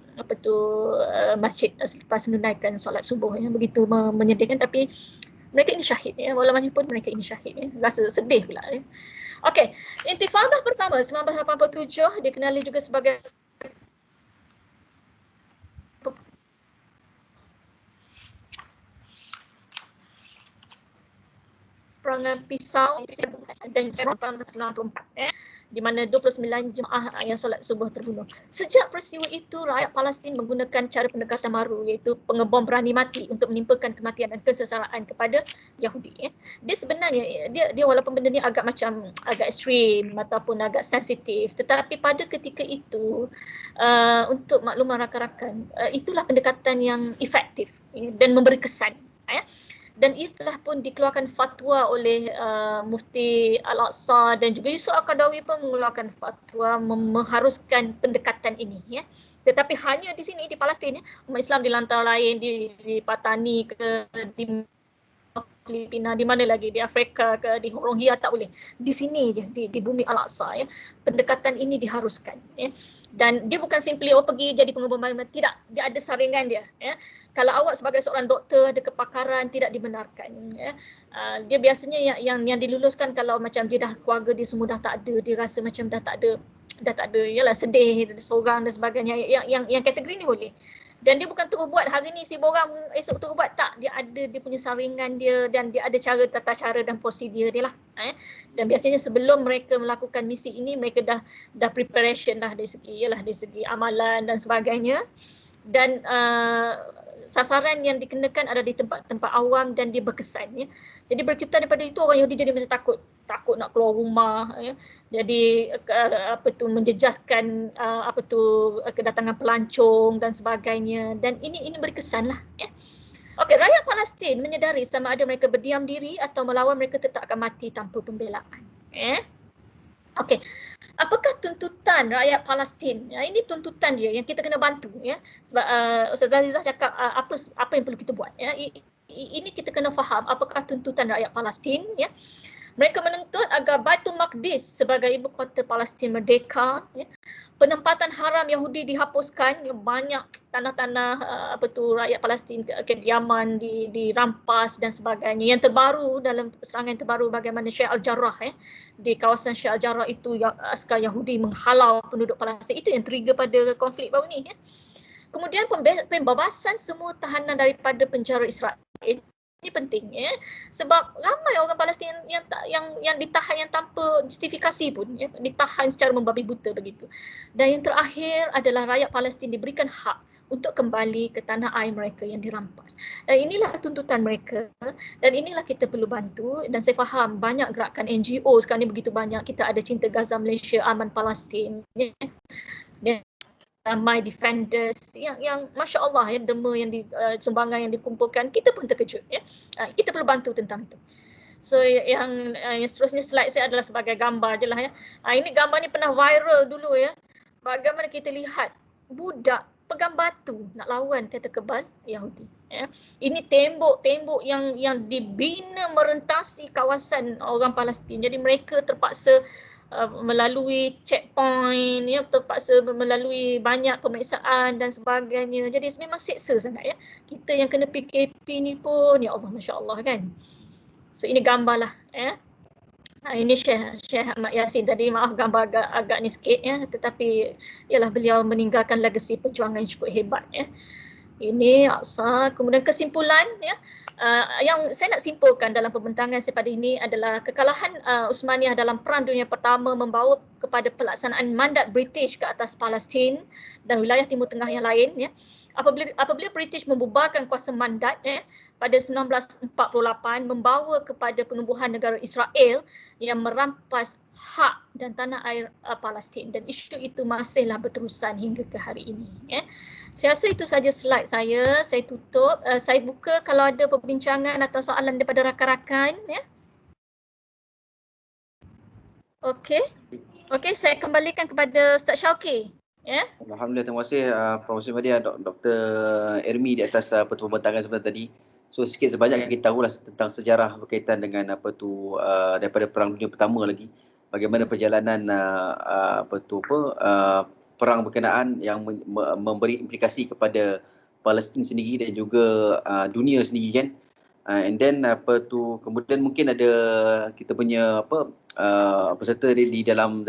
masjid selepas menunaikan solat subuh, ya, begitu menyedihkan, tapi mereka ini syahid, ya, walaupun mereka ini syahid, ya, rasa sedih pula, ya. Okey, intifadah pertama 1987 dikenali juga sebagai perangan pisau dan perang 1994, ya, di mana 29 jemaah yang solat subuh terbunuh. Sejak peristiwa itu, rakyat Palestin menggunakan cara pendekatan baru, iaitu pengebom berani mati untuk menimpakan kematian dan kesengsaraan kepada Yahudi, ya. Dia sebenarnya dia walaupun benda ni agak ekstrim ataupun agak sensitif, tetapi pada ketika itu untuk makluman rakan-rakan, itulah pendekatan yang efektif, ya, dan memberi kesan, ya. Dan itulah pun dikeluarkan fatwa oleh Mufti Al-Aqsa dan juga Yusuf Al-Qaradawi pun mengeluarkan fatwa mengharuskan pendekatan ini, ya. Tetapi hanya di sini di Palestin, ya, umat Islam di lantar lain, di Patani ke, di Filipina, di mana lagi, di Afrika ke, di Rohingya tak boleh. Di sini je, di bumi Al-Aqsa, ya, pendekatan ini diharuskan, ya. Dan dia bukan simply pergi jadi pengembang bangunan, tidak, dia ada saringan dia, ya. Kalau awak sebagai seorang doktor ada kepakaran, tidak dibenarkan, ya. Dia biasanya yang diluluskan kalau macam dia dah, keluarga dia semua dah tak ada, dia rasa macam dah tak ada, yalah, sedih, seorang dan sebagainya, yang kategori ni boleh. Dan dia bukan terus buat hari ni si borang, esok terus buat, tak, dia ada dia punya saringan dia dan dia ada tata cara dan prosedur dia lah, ya. Dan biasanya sebelum mereka melakukan misi ini, mereka dah preparation dah dari segi amalan dan sebagainya. Dan sasaran yang dikenakan ada di tempat-tempat awam dan dia berkesan, ya. Jadi berkaitan daripada itu, orang Yahudi jadi macam takut nak keluar rumah, ya. Jadi menjejaskan kedatangan pelancong dan sebagainya, dan ini berkesan lah, ya. Okey, rakyat Palestin menyedari sama ada mereka berdiam diri atau melawan, mereka tetap akan mati tanpa pembelaan, ya. Okey, apakah tuntutan rakyat Palestin? Ya, ini tuntutan dia yang kita kena bantu, ya. Sebab Ustaz Azizah cakap apa yang perlu kita buat, ya. Ini kita kena faham apakah tuntutan rakyat Palestin, ya. Mereka menuntut agar Baitul Maqdis sebagai ibu kota Palestin merdeka, ya. Penempatan haram Yahudi dihapuskan, ya. Banyak tanah-tanah rakyat Palestin, kediaman dirampas dan sebagainya. Yang terbaru, dalam serangan terbaru bagaimana Sheikh Al-Jarrah, ya, di kawasan Sheikh Al-Jarrah itu, askar Yahudi menghalau penduduk Palestin. Itu yang trigger pada konflik baru ni, ya. Kemudian pembebasan semua tahanan daripada penjara Israel. Ini penting, ya, sebab ramai orang Palestin yang ditahan yang tanpa justifikasi pun, ya, ditahan secara membabi buta begitu. Dan yang terakhir adalah rakyat Palestin diberikan hak untuk kembali ke tanah air mereka yang dirampas. Dan inilah tuntutan mereka, dan inilah kita perlu bantu. Dan saya faham banyak gerakan NGO sekarang ni begitu banyak. Kita ada Cinta Gaza Malaysia, Aman Palestin, ya. My Defenders yang Masya Allah, ya, derma yang sumbangan yang dikumpulkan, kita pun terkejut, ya. Kita perlu bantu tentang itu. So yang seterusnya slide saya adalah sebagai gambar je lah, ya. Ini gambar ni pernah viral dulu, ya. Bagaimana kita lihat budak pegang batu nak lawan kata kebal Yahudi. Ya. Ini tembok-tembok yang dibina merentasi kawasan orang Palestin. Jadi mereka terpaksa melalui checkpoint, ya, terpaksa melalui banyak pemeriksaan dan sebagainya. Jadi memang seksa sangat ya. Kita yang kena PKP ni pun, ya Allah, Masya Allah kan. So ini gambar lah. Ya. Ini Syekh Ahmad Yasin tadi, maaf gambar agak ni sikit ya. Tetapi ialah beliau meninggalkan legasi perjuangan yang cukup hebat ya. Ini Aqsa. Kemudian kesimpulan ya, yang saya nak simpulkan dalam pembentangan saya pada ini adalah kekalahan Uthmaniyah dalam Perang Dunia Pertama membawa kepada pelaksanaan mandat British ke atas Palestin dan wilayah Timur Tengah yang lain ya. Apabila British membubarkan kuasa mandat pada 1948 membawa kepada penubuhan negara Israel yang merampas hak dan tanah air Palestin, dan isu itu masihlah berterusan hingga ke hari ini. Saya rasa itu saja slide saya. Saya tutup. Saya buka kalau ada perbincangan atau soalan daripada rakan-rakan. Ya. Okey, saya kembalikan kepada Ustaz Syauqi. Ya. Alhamdulillah, terima kasih Profesor Madia, Dr. Ermi di atas pembentangan sebentar tadi. So sikit sebanyak kita tahulah tentang sejarah berkaitan dengan daripada Perang Dunia Pertama lagi. Bagaimana perjalanan perang berkenaan yang memberi implikasi kepada Palestin sendiri dan juga dunia sendiri kan. And then kemudian mungkin ada kita punya peserta di dalam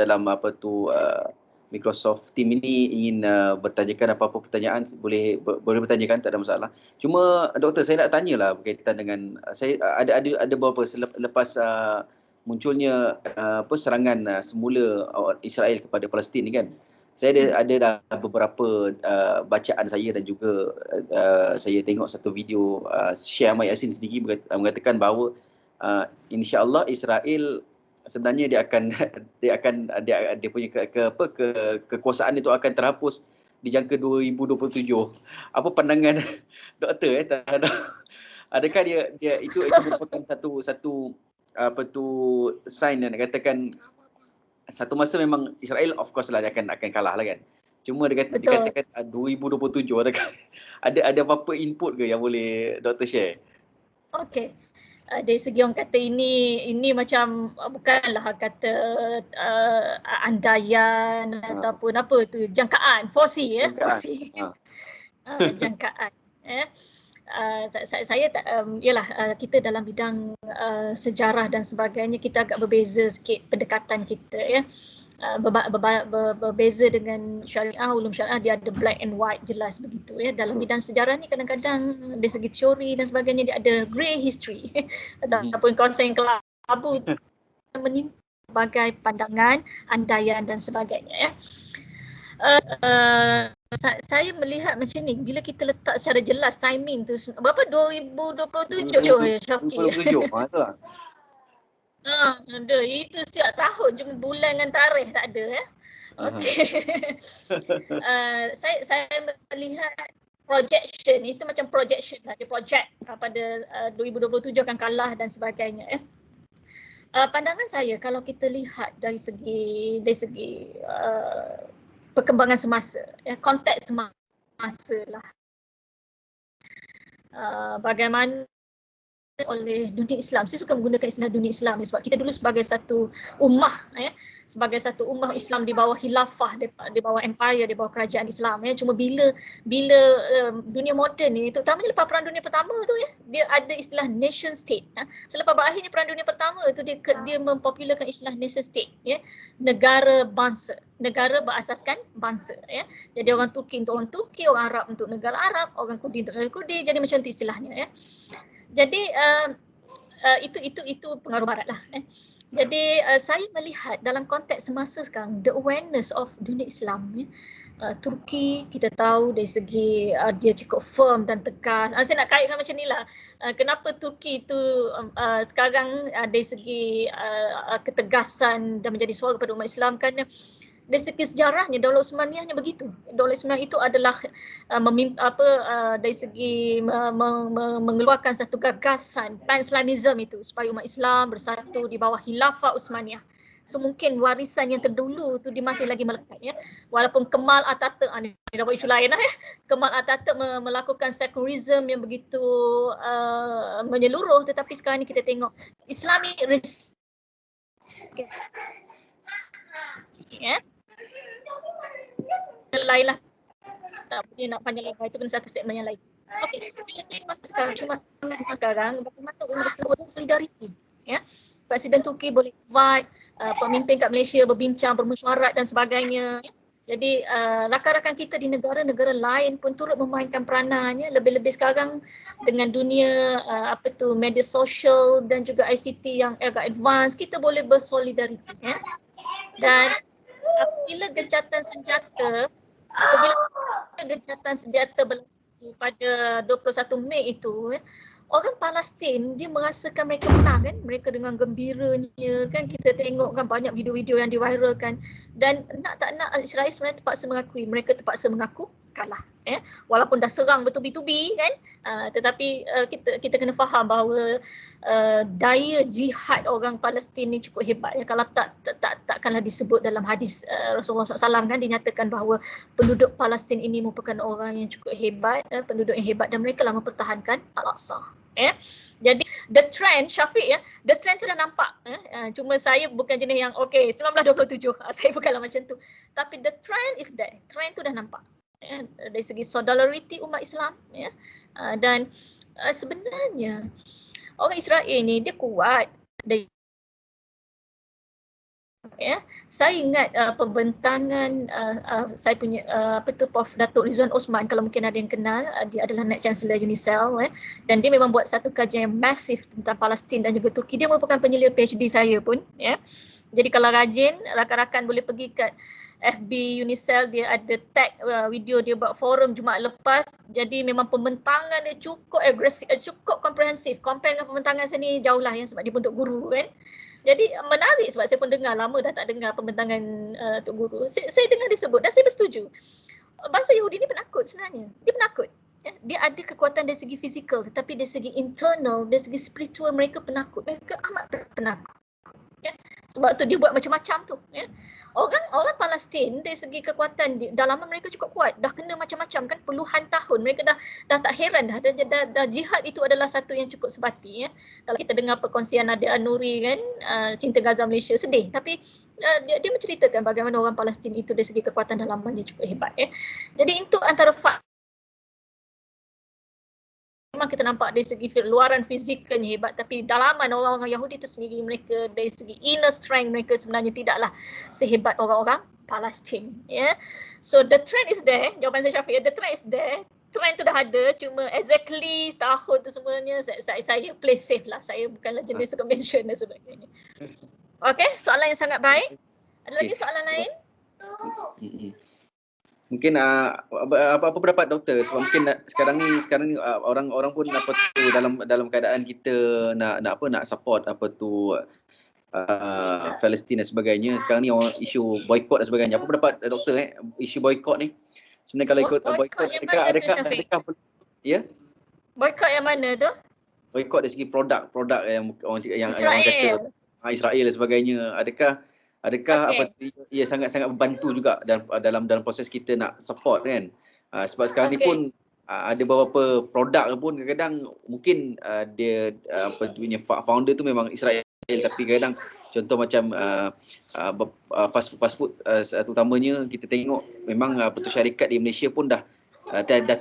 Microsoft Team ini ingin bertanyakan apa-apa pertanyaan, boleh bertanyakan, tak ada masalah. Cuma doktor, saya nak tanyalah berkaitan dengan saya ada beberapa selepas munculnya serangan semula Israel kepada Palestin ni kan. Saya ada beberapa bacaan saya dan juga saya tengok satu video Syekh Ahmad Yasin sendiri mengatakan bahawa insya-Allah Israel sebenarnya dia punya kekuasaan itu akan terhapus di jangka 2027. Apa pandangan doktor terhadap, adakah dia itu merupakan satu sign yang katakan satu masa memang Israel of course lah dia akan kalah lah kan. Cuma dikatakan 2027, ada apa-apa input ke yang boleh doktor share? Okey. Dari segi orang kata ini macam bukanlah kata andaian ataupun apa tu, jangkaan, fosi ya, fosi. Jangkaan. Saya tak kita dalam bidang sejarah dan sebagainya kita agak berbeza sikit pendekatan kita ya. Berbeza dengan syariah, ulum syariah dia ada black and white, jelas begitu ya. Dalam bidang sejarah ni kadang-kadang dari segi teori dan sebagainya dia ada grey history ataupun kawasan yang kelabu menimpa berbagai pandangan, andaian dan sebagainya ya. Saya melihat macam ni, bila kita letak secara jelas timing tu berapa 2027 ya Syauqi. 2027 itulah. Ada. Itu setiap tahun, cuma bulan dan tarikh tak ada. Okey. Saya melihat projection, itu macam projection lah. Dia project pada 2027 akan kalah dan sebagainya. Pandangan saya kalau kita lihat dari segi perkembangan semasa, konteks semasa lah. Bagaimana oleh dunia Islam. Saya suka menggunakan istilah dunia Islam sebab kita dulu sebagai satu ummah Islam di bawah khilafah, di bawah empire, di bawah kerajaan Islam ya. Cuma bila dunia moden ni, terutamanya lepas Perang Dunia Pertama tu ya, dia ada istilah nation state. Selepas berakhirnya Perang Dunia Pertama tu dia mempopularkan istilah nation state ya. Negara bangsa, negara berasaskan bangsa ya. Jadi orang Turki untuk orang Turki, orang Arab untuk negara Arab, orang Kurdi untuk negara Kurdi. Jadi macam tu istilahnya ya. Jadi itu pengaruh barat lah. Jadi saya melihat dalam konteks semasa sekarang, the awareness of dunia Islam ya. Turki kita tahu dari segi dia cukup firm dan tegas. Saya nak kaitkan macam ni lah. Kenapa Turki itu sekarang dari segi ketegasan dan menjadi suara kepada umat Islam, kerana dari segi sejarahnya Daulat Uthmaniyahnya begitu. Daulat Uthmaniyah itu adalah dari segi mengeluarkan satu gagasan pan-Islamism itu supaya umat Islam bersatu di bawah khilafah Uthmaniyah. So mungkin warisan yang terdahulu tu dia masih lagi melekat ya. Walaupun Kemal Atatürk, ni dapat isu lain lah ya. Kemal Atatürk melakukan secularism yang begitu menyeluruh, tetapi sekarang ni kita tengok Islamic ya. Lain lah. Tak boleh nak panjang lebar, itu kena satu segmen yang lain. Okey, bila tema sekarang bagaimana umat Islam boleh solidariti ya. Presiden Turki boleh invite pemimpin kat Malaysia berbincang, bermesyuarat dan sebagainya ya. Jadi rakan-rakan kita di negara-negara lain pun turut memainkan peranannya, lebih-lebih sekarang dengan dunia media sosial dan juga ICT yang agak advance, kita boleh bersolidariti ya. Dan apabila gencatan senjata berlaku pada 21 Mei itu, orang Palestin dia merasakan mereka menang kan, mereka dengan gembiranya kan, kita tengok kan banyak video-video yang diviralkan, dan nak tak nak Israel sebenarnya terpaksa mengakui, mereka terpaksa mengaku kalah ya. Walaupun dah serang bertubi-tubi kan, tetapi kita kena faham bahawa daya jihad orang Palestin ni cukup hebat ya. Kalau takkanlah disebut dalam hadis Rasulullah SAW kan, dinyatakan bahawa penduduk Palestin ini merupakan orang yang cukup hebat, penduduk yang hebat, dan mereka lah mempertahankan Al-Aqsa ya. Jadi the trend Syafiq ya, the trend tu dah nampak cuma saya bukan jenis yang 1927 saya bukanlah macam tu, tapi the trend is there, trend tu dah nampak ya, dari segi solidariti umat Islam ya. Dan sebenarnya orang Israel ni dia kuat dari ya. Saya ingat pembentangan saya punya Prof Datuk Rizwan Osman, kalau mungkin ada yang kenal, dia adalah Naib Chancellor UNICEF dan dia memang buat satu kajian yang masif tentang Palestin dan juga Turki. Dia merupakan penyelia PhD saya pun ya. Jadi kalau rajin, rakan-rakan boleh pergi kat FB UNICEF, dia ada tag video dia buat forum Jumaat lepas. Jadi memang pembentangan dia cukup agresif, cukup komprehensif. Compare dengan pembentangan saya ni jauh lah ya, sebab dia pun untuk guru kan. Jadi menarik sebab saya pun dengar, lama dah tak dengar pembentangan untuk guru. Saya dengar disebut dan saya bersetuju. Bangsa Yahudi ni penakut sebenarnya. Dia penakut. Ya. Dia ada kekuatan dari segi fizikal, tetapi dari segi internal, dari segi spiritual mereka penakut. Mereka amat penakut. Ya. Sebab tu dia buat macam-macam tu ya. Orang Palestin dari segi kekuatan dalaman mereka cukup kuat, dah kena macam-macam kan puluhan tahun, mereka dah tak heran dah jihad itu adalah satu yang cukup sebati ya. Kalau kita dengar perkongsian Nadia An-Nuri kan, Cinta Gaza Malaysia, sedih, tapi dia menceritakan bagaimana orang Palestin itu dari segi kekuatan dalaman dia cukup hebat ya. Jadi itu antara memang kita nampak dari segi luaran fizikalnya hebat, tapi dalaman orang-orang Yahudi itu sendiri, mereka dari segi inner strength mereka sebenarnya tidaklah sehebat orang-orang Palestin ya. So the trend is there, jawapan saya Syafiq, the trend is there, trend tu dah ada, cuma exactly tahun tu semuanya saya play safe lah, saya bukanlah jenis suka mention dan sebagainya. Okay, soalan yang sangat baik. Ada lagi soalan lain? Mungkin apa pendapat doktor, sebab mungkin sekarang ni orang pun dalam keadaan kita nak support Palestin dan sebagainya. Sekarang ni isu boikot dan sebagainya. Apa pendapat doktor isu boikot ni? Sebenarnya kalau ikut boikot adakah ya? Boikot yang mana tu? Boikot dari segi produk yang orang kata Israel dan sebagainya. Adakah ia sangat-sangat membantu juga dalam proses kita nak support kan? Sebab sekarang ni pun ada beberapa produk pun kadang-kadang mungkin dia founder tu memang Israel, tapi kadang contoh macam fast food terutamanya kita tengok memang syarikat di Malaysia pun dah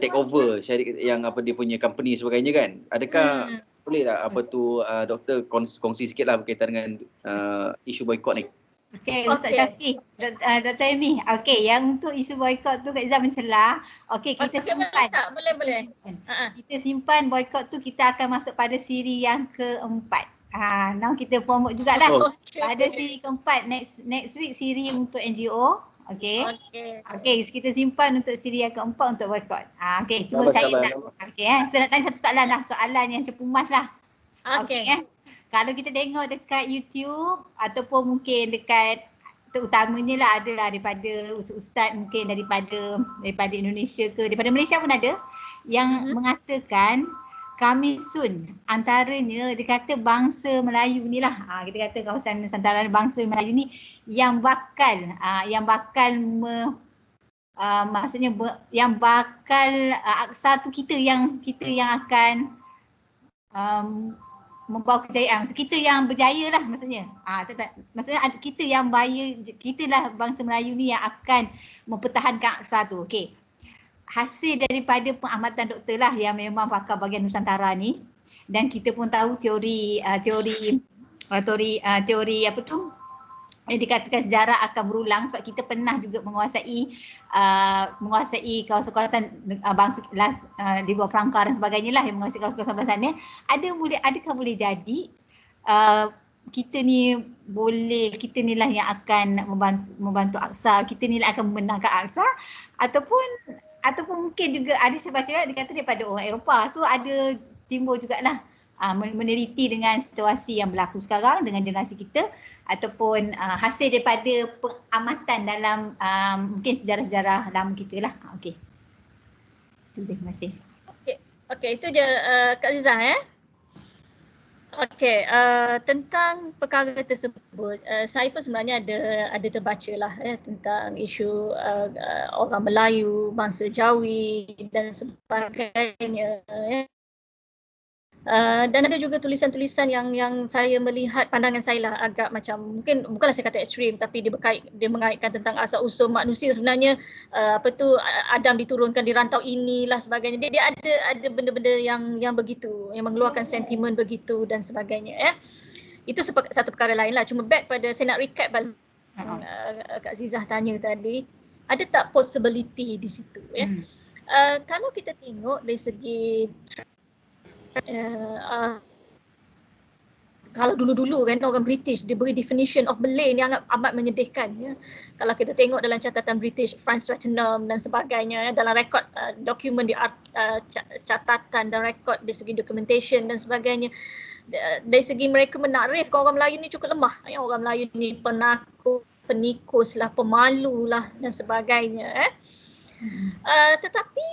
take over syarikat yang dia punya company sebagainya kan. Adakah boleh tak doktor kongsi sikitlah berkaitan dengan isu boikot ni? Okey, Ustaz Syafiq, Dr. Amy. Okey, yang untuk isu boikot tu Kak Izzah mencelah. Okey, kita simpan. Boleh. Kita simpan boikot tu, kita akan masuk pada siri yang keempat. Now kita promote jugalah. Pada siri keempat next week siri untuk NGO. Okey. Kita simpan untuk siri yang keempat untuk boikot. Okey, cuma saya nak saya nak tanya satu soalan lah, soalan yang cepumas lah. Okey. Kalau kita tengok dekat YouTube ataupun mungkin dekat terutamanya lah adalah daripada ustaz mungkin daripada Indonesia ke daripada Malaysia pun ada yang mengatakan coming soon. Antaranya dia kata bangsa Melayu ni lah. Kita kata kawasan Nusantara bangsa Melayu ni yang bakal maksudnya yang bakal Aqsa tu kita yang akan membawa kejayaan. Maksud kita yang berjaya lah maksudnya. Maksudnya kita yang kita lah bangsa Melayu ni yang akan mempertahankan Aqsa tu. Okey. Hasil daripada pengamatan doktor lah yang memang pakar bahagian Nusantara ni, dan kita pun tahu teori apa tu yang dikatakan sejarah akan berulang sebab kita pernah juga menguasai kawasan-kawasan bangsa di bawah Perangkar dan sebagainya lah, yang menguasai kawasan-kawasan belah sana. Adakah boleh jadi kita ni lah yang akan membantu Aqsa, kita ni lah akan memenangkan Aqsa, ataupun mungkin juga ada saya baca dia kata daripada orang Eropah. So ada timbul jugalah meneliti dengan situasi yang berlaku sekarang dengan generasi kita, ataupun hasil daripada pengamatan dalam mungkin sejarah-sejarah lama kita lah. Okey. Terima kasih. Okey, itu je Kak Azizah Okey, tentang perkara tersebut, saya pun sebenarnya ada terbaca lah tentang isu orang Melayu, bangsa Jawi dan sebagainya. Dan ada juga tulisan-tulisan yang saya melihat pandangan saya lah agak macam, mungkin bukanlah saya kata ekstrim, tapi dia mengaitkan tentang asal usul manusia sebenarnya, Adam diturunkan di rantau inilah sebagainya. Dia ada benda-benda yang begitu, yang mengeluarkan sentimen begitu dan sebagainya. Itu satu perkara lain lah. Cuma back pada, saya nak recap balik Kak Azizah tanya tadi, ada tak possibility di situ kalau kita tengok dari segi kalau dulu-dulu kan orang British dia beri definition of Malay ni amat menyedihkan Kalau kita tengok dalam catatan British, Franz Stratton dan sebagainya dalam rekod dokumen catatan dan rekod dari segi documentation dan sebagainya, dari segi mereka menakrifkan orang Melayu ni cukup lemah. Orang Melayu ni penakut, penikus lah, pemalu lah dan sebagainya. Tetapi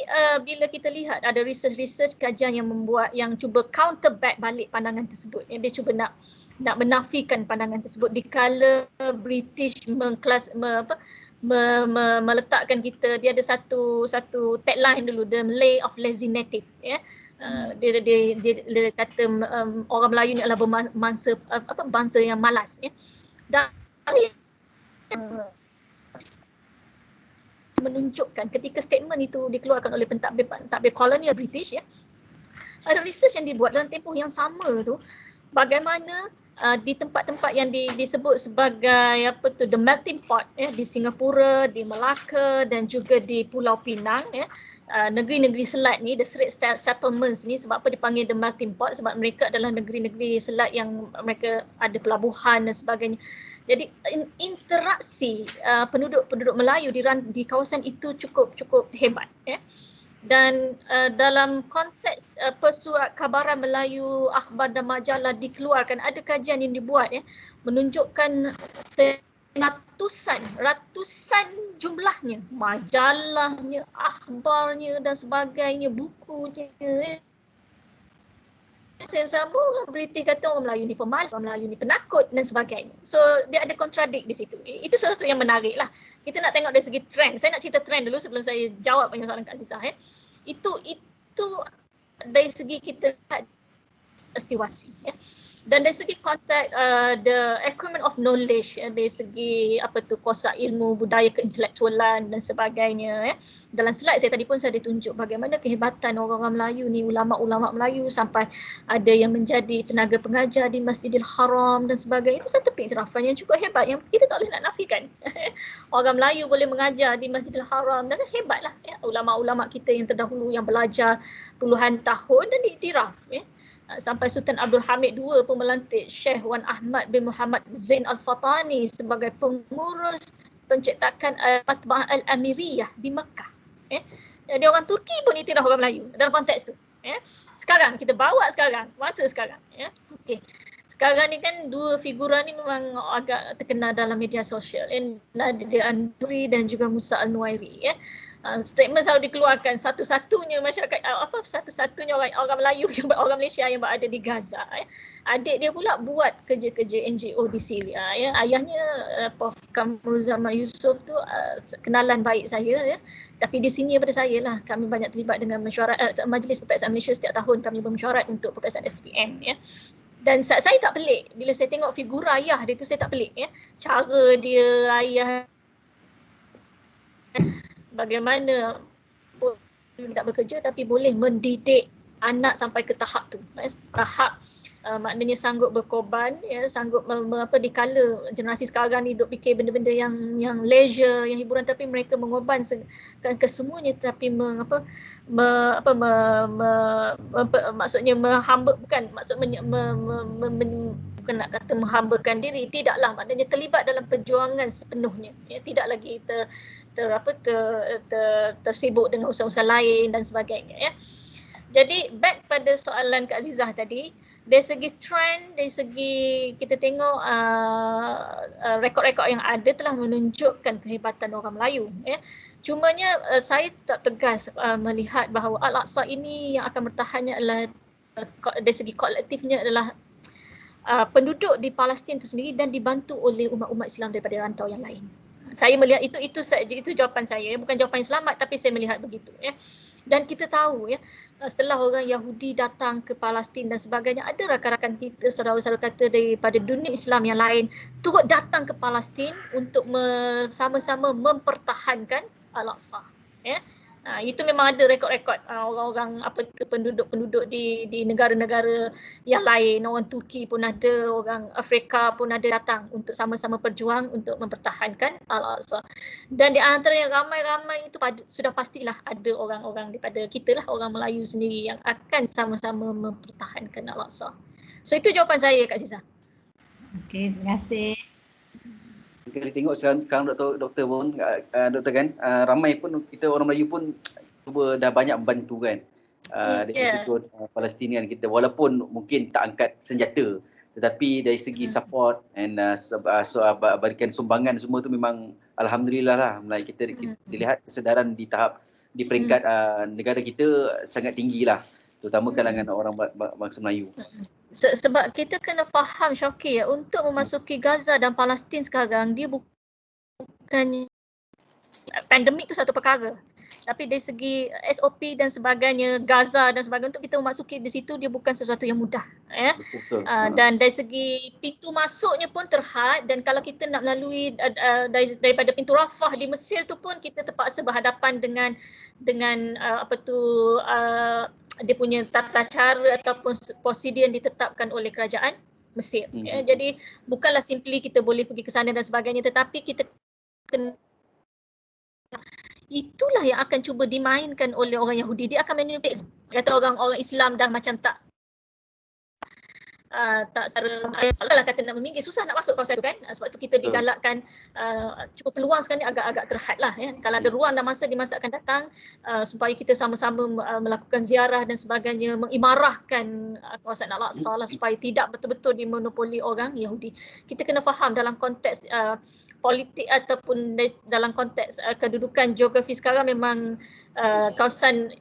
bila kita lihat ada research kajian yang cuba counter back balik pandangan tersebut, dia cuba nak menafikan pandangan tersebut dikala British meletakkan kita, dia ada satu tagline dulu, the Malay of lazy native dia kata orang Melayu ni adalah bangsa yang malas dan menunjukkan ketika statement itu dikeluarkan oleh pentadbir kolonial British ada research yang dibuat dalam tempoh yang sama tu, bagaimana di tempat-tempat yang disebut sebagai the melting pot di Singapura, di Melaka dan juga di Pulau Pinang negeri-negeri selat ni, the Strait settlements ni, sebab apa dipanggil the melting pot, sebab mereka adalah negeri-negeri selat yang mereka ada pelabuhan dan sebagainya. Jadi interaksi penduduk Melayu di kawasan itu cukup hebat dan dalam konteks pesurat kabaran Melayu, akhbar dan majalah dikeluarkan, ada kajian yang dibuat menunjukkan ratusan jumlahnya, majalahnya, akhbarnya dan sebagainya, bukunya. Saya sama orang British kata orang Melayu ni pemalas, orang Melayu ni penakut dan sebagainya. So dia ada kontradik di situ. Itu sesuatu yang menarik lah. Kita nak tengok dari segi trend. Saya nak cerita trend dulu sebelum saya jawab banyak soalan Kak Azizah. Itu dari segi kita lihat situasi. Dan dari segi konteks the accruement of knowledge, dari segi kuasa ilmu, budaya keintelektualan dan sebagainya. Dalam slide saya tadi pun saya ditunjuk bagaimana kehebatan orang-orang Melayu ni, ulama-ulama Melayu, sampai ada yang menjadi tenaga pengajar di Masjidil Haram dan sebagainya. Itu satu pengiktirafan yang cukup hebat yang kita tak boleh nak nafikan. Orang Melayu boleh mengajar di Masjidil Haram dan hebatlah ulama-ulama kita yang terdahulu yang belajar puluhan tahun dan diiktiraf. Sampai Sultan Abdul Hamid II pun melantik Syekh Wan Ahmad bin Muhammad Zain Al-Fatani sebagai pengurus pencetakan Matba'ah Al-Amiriyah di Mekah. Jadi orang Turki pun iktiraf orang Melayu dalam konteks tu. Sekarang kita bawa masa sekarang. Okey. sekarang ni kan dua figura ni memang agak terkenal dalam media sosial, Nadia Anduri dan juga Musa Al-Nuairi ya. Statement selalu dikeluarkan satu-satunya masyarakat satu-satunya orang Melayu orang Malaysia yang berada di Gaza ya. Adik dia pula buat kerja-kerja NGO di Syria ya. Ayahnya Prof Kamrul Zaman Yusof tu kenalan baik saya ya. Tapi di sini daripada saya lah, kami banyak terlibat dengan mesyuarat Majlis Perperiksaan Malaysia. Setiap tahun kami bermesyuarat untuk perperiksaan SPM ya. Dan saya tak pelik bila saya tengok figura ayah dia tu, saya tak pelik ya. Cara dia ayah bagaimana tidak bekerja tapi boleh mendidik anak sampai ke tahap tu. Tahap maknanya sanggup berkorban ya, sanggup dikala generasi sekarang ni duk fikir benda-benda yang leisure, yang hiburan, tapi mereka mengorban kesemuanya, tapi maksudnya menghamba, bukan maksud bukan nak kata menghambakan diri, tidaklah, maknanya terlibat dalam perjuangan sepenuhnya ya, tidak lagi tersibuk dengan usaha-usaha lain dan sebagainya ya. Jadi back pada soalan Kak Azizah tadi, dari segi trend, dari segi kita tengok rekod-rekod yang ada telah menunjukkan kehebatan orang Melayu ya. Cumanya saya tak tegas melihat bahawa Al-Aqsa ini yang akan bertahannya adalah dari segi kolektifnya adalah penduduk di Palestin itu sendiri dan dibantu oleh umat-umat Islam daripada rantau yang lain. Saya melihat itu jawapan saya, bukan jawapan yang selamat, tapi saya melihat begitu ya. Dan kita tahu ya, setelah orang Yahudi datang ke Palestin dan sebagainya, ada rakan-rakan kita, saudara-saudara kita daripada dunia Islam yang lain turut datang ke Palestin untuk sama-sama mempertahankan Al-Aqsa ya. Itu memang ada rekod-rekod orang-orang penduduk-penduduk di negara-negara yang lain, orang Turki pun ada, orang Afrika pun ada datang untuk sama-sama berjuang untuk mempertahankan Al-Aqsa. Dan di antara yang ramai-ramai itu sudah pastilah ada orang-orang daripada kita lah, orang Melayu sendiri yang akan sama-sama mempertahankan Al-Aqsa. So itu jawapan saya Kak Azizah. Okey, terima kasih. Kita tengok sekarang doktor pun, doktor kan, ramai pun kita orang Melayu pun cuba dah banyak membantu kan dari sudut Palestinian kita, walaupun mungkin tak angkat senjata, tetapi dari segi support and berikan sumbangan semua tu memang alhamdulillah lah. Kita lihat kesedaran di peringkat negara kita sangat tinggi lah, terutama kalangan orang bangsa Melayu. Sebab kita kena faham Syauqi ya, untuk memasuki Gaza dan Palestin sekarang, dia bukan pandemik tu satu perkara. Tapi dari segi SOP dan sebagainya, Gaza dan sebagainya, untuk kita memasuki di situ dia bukan sesuatu yang mudah ya. Dan dari segi pintu masuknya pun terhad, dan kalau kita nak melalui daripada pintu Rafah di Mesir tu pun kita terpaksa berhadapan dengan dia punya tata cara ataupun prosedur yang ditetapkan oleh kerajaan Mesir. Ya. Jadi bukanlah simply kita boleh pergi ke sana dan sebagainya, tetapi kita kena, itulah yang akan cuba dimainkan oleh orang Yahudi. Dia akan manipulate, kata orang Islam dah macam tak secara kata nak meminggir, susah nak masuk kawasan tu kan. Sebab tu kita digalakkan cukup peluang sekarang ni agak terhad lah ya. Kalau ada ruang dan masa di masa akan datang supaya kita sama-sama melakukan ziarah dan sebagainya, mengimarahkan kawasan Al-Aqsa lah, supaya tidak betul-betul dimonopoli orang Yahudi. Kita kena faham dalam konteks politik ataupun dalam konteks kedudukan geografi sekarang, memang kawasan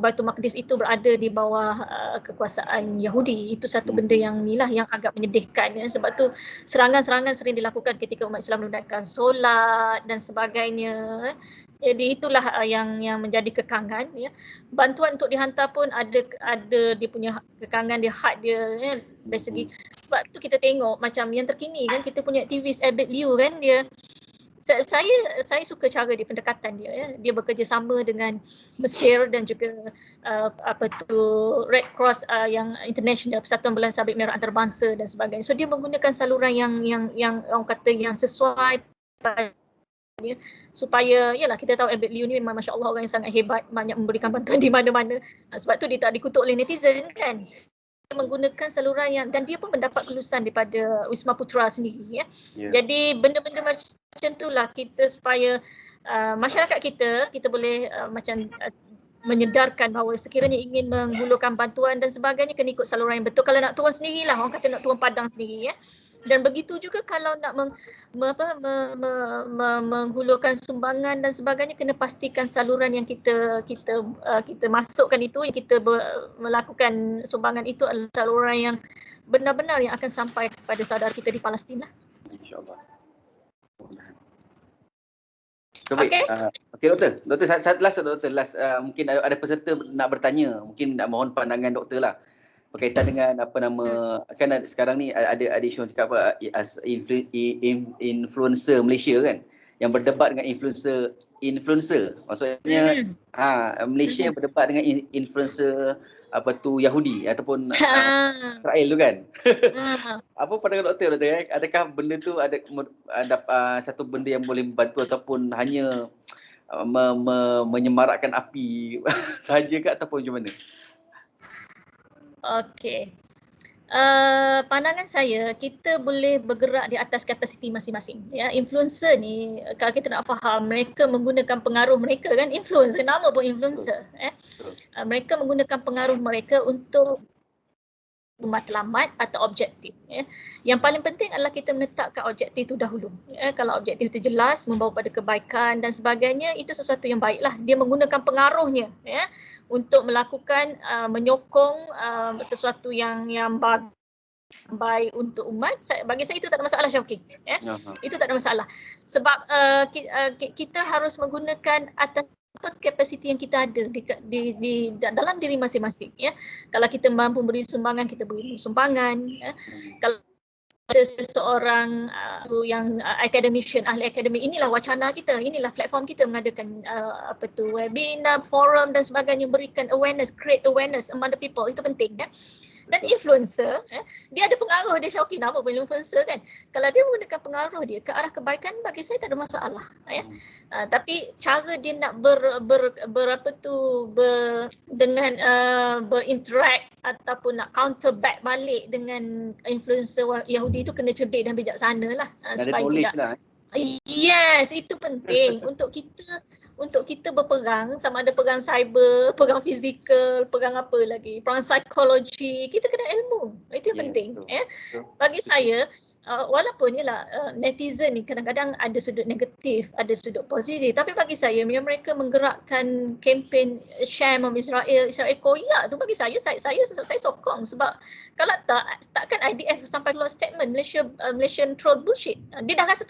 Baitul Maqdis itu berada di bawah kekuasaan Yahudi. Itu satu benda yang yang agak menyedihkan ya. Sebab tu serangan-serangan sering dilakukan ketika umat Islam menunaikan solat dan sebagainya. Jadi itulah yang menjadi kekangan ya. Bantuan untuk dihantar pun ada dia punya kekangan dia, had dia ya, dari segi. Sebab tu kita tengok macam yang terkini kan, kita punya aktivis Abed Liu kan, dia saya suka cara dia, pendekatan dia ya. Dia bekerja sama dengan Mesir dan juga Red Cross yang international, Persatuan Belan Sabit Merah Antarabangsa dan sebagainya. So dia menggunakan saluran yang orang kata yang sesuai supaya yalah, kita tahu Abed Liu ni memang masya-Allah orang yang sangat hebat, banyak memberikan bantuan di mana-mana. Sebab tu dia tak dikutuk oleh netizen kan. Dia menggunakan saluran yang, dan dia pun mendapat kelulusan daripada Wisma Putra sendiri ya. Jadi benda-benda macam itulah kita, supaya masyarakat kita boleh macam menyedarkan bahawa sekiranya ingin menghulurkan bantuan dan sebagainya kena ikut saluran yang betul. Kalau nak turun sendirilah, orang kata nak turun padang sendiri ya. Dan begitu juga kalau nak menghulurkan sumbangan dan sebagainya, kena pastikan saluran yang kita masukkan itu, yang kita melakukan sumbangan itu adalah saluran yang benar-benar yang akan sampai kepada saudara kita di Palestin lah. InsyaAllah. Okay. Okey doktor last mungkin ada peserta nak bertanya, mungkin nak mohon pandangan doktor lah berkaitan dengan apa nama, kan sekarang ni ada isu cakap apa influencer Malaysia kan yang berdebat dengan influencer maksudnya Malaysia berdebat dengan influencer apa tu Yahudi ataupun Israel tu kan. Apa pandangan doktor adakah benda tu ada satu benda yang boleh membantu ataupun hanya menyemarakkan api sahaja ke ataupun macam mana? Okey. Pandangan saya, kita boleh bergerak di atas kapasiti masing-masing. Ya, influencer ni kalau kita nak faham, mereka menggunakan pengaruh mereka kan, influencer, nama pun influencer. Mereka menggunakan pengaruh mereka untuk matlamat atau objektif. Yang paling penting adalah kita menetapkan objektif itu dahulu. Kalau objektif itu jelas, membawa pada kebaikan dan sebagainya, itu sesuatu yang baiklah. Dia menggunakan pengaruhnya untuk melakukan menyokong sesuatu yang baik untuk umat. Bagi saya itu tak ada masalah, Syauqi. Itu tak ada masalah. Sebab kita harus menggunakan atas kapasiti yang kita ada di dalam diri masing-masing ya. Kalau kita mampu beri sumbangan, kita beri sumbangan ya. Kalau ada seseorang yang academician, ahli akademik, inilah wacana kita, inilah platform kita mengadakan webinar, forum dan sebagainya, berikan awareness, create awareness among the people, itu penting ya. Dan influencer, dia ada pengaruh dia, Syauqi, nama pun influencer kan. Kalau dia menggunakan pengaruh dia ke arah kebaikan, bagi saya tak ada masalah. Ya. Tapi cara dia nak berinteract ataupun nak counter back balik dengan influencer Yahudi itu kena cerdik dan bijaksana lah. Supaya tidak. Yes, itu penting untuk kita berperang, sama ada perang cyber, perang fizikal, perang apa lagi, perang psikologi, kita kena ilmu. Itu yang penting. Bagi saya, walaupun netizen ni kadang-kadang ada sudut negatif, ada sudut positif, tapi bagi saya mereka menggerakkan kempen share Israel koyak tu, bagi saya sokong. Sebab kalau takkan IDF sampai keluar statement Malaysian troll bullshit. Dia dah rasa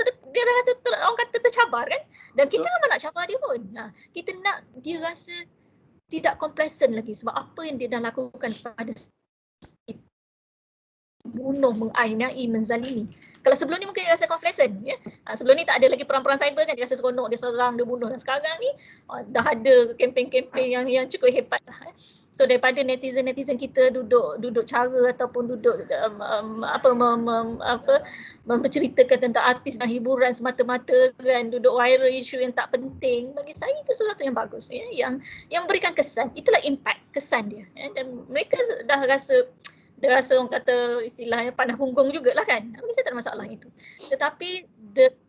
orang kata tercabar kan, dan kita memang nak cabar dia pun. Kita nak dia rasa tidak complacent lagi sebab apa yang dia dah lakukan kepada bunuh, menganiai, menzalimi. Kalau sebelum ni mungkin dia rasa complacent ya. Sebelum ni tak ada lagi perang-perang cyber kan, dia rasa seronok, dia serang, dia bunuh. Dan sekarang ni dah ada kempen-kempen yang cukup hebat lah. So daripada netizen kita duduk cara ataupun duduk menceritakan tentang artis dan hiburan semata-mata kan, duduk viral isu yang tak penting, bagi saya itu sesuatu yang bagus ya, yang berikan kesan. Itulah impact, kesan dia ya. Dan mereka dah rasa orang kata istilahnya panah punggung jugalah kan. Bagi saya tak ada masalah itu. Tetapi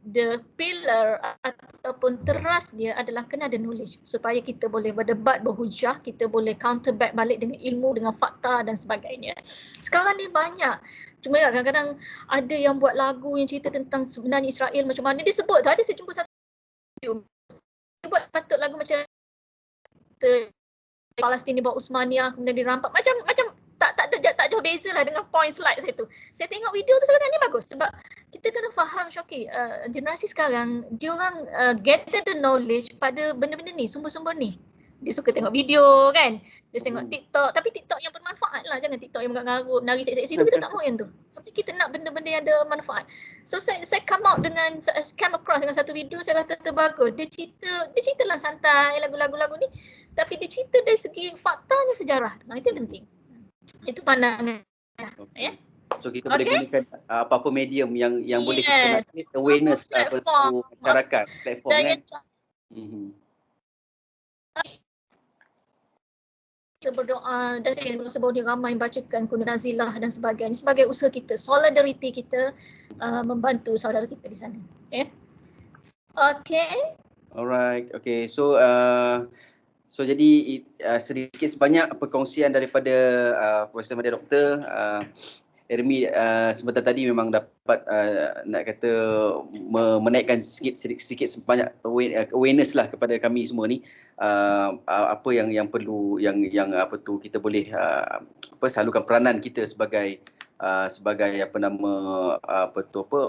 the pillar ataupun teras dia adalah kena ada knowledge supaya kita boleh berdebat, berhujah, kita boleh counter back balik dengan ilmu, dengan fakta dan sebagainya. Sekarang ni banyak. Cuma kadang-kadang ada yang buat lagu yang cerita tentang sebenarnya Israel macam mana. Dia sebut tadi saya jumpa satu video. Dia buat patut lagu macam Palestin dibawa Uthmaniyah kemudian dirampak macam tak jauh beza lah dengan point slide saya tu. Saya tengok video tu, saya kata ni bagus sebab kita kena faham, Syauqi, generasi sekarang dia orang gather the knowledge pada benda-benda ni, sumber-sumber ni. Dia suka tengok video kan, dia tengok TikTok, tapi TikTok yang bermanfaat lah, jangan TikTok yang mengarut, nari seksi-seksi tu, kita tak mahu yang tu. Tapi kita nak benda-benda yang ada manfaat. So saya come across dengan satu video, saya kata terbagus. Dia cerita lah santai lagu-lagu ni, tapi dia cerita dari segi faktanya sejarah. Itu yang penting. Itu pandangan ya. So kita boleh gunakan apa-apa medium yang boleh kita nak awareness kepada masyarakat, platform kan. Kita berdoa dan saya rasa bahawa dia ramai membacakan Kunut Nazilah dan sebagainya sebagai usaha kita, solidariti kita membantu saudara kita di sana. Okay. Alright. Okay. So So jadi sedikit sebanyak perkongsian daripada Profesor Madia Doktor Ermi sebentar tadi memang dapat nak kata menaikkan sikit sebanyak awareness lah kepada kami semua ni, apa yang perlu yang apa tu kita boleh salurkan peranan kita sebagai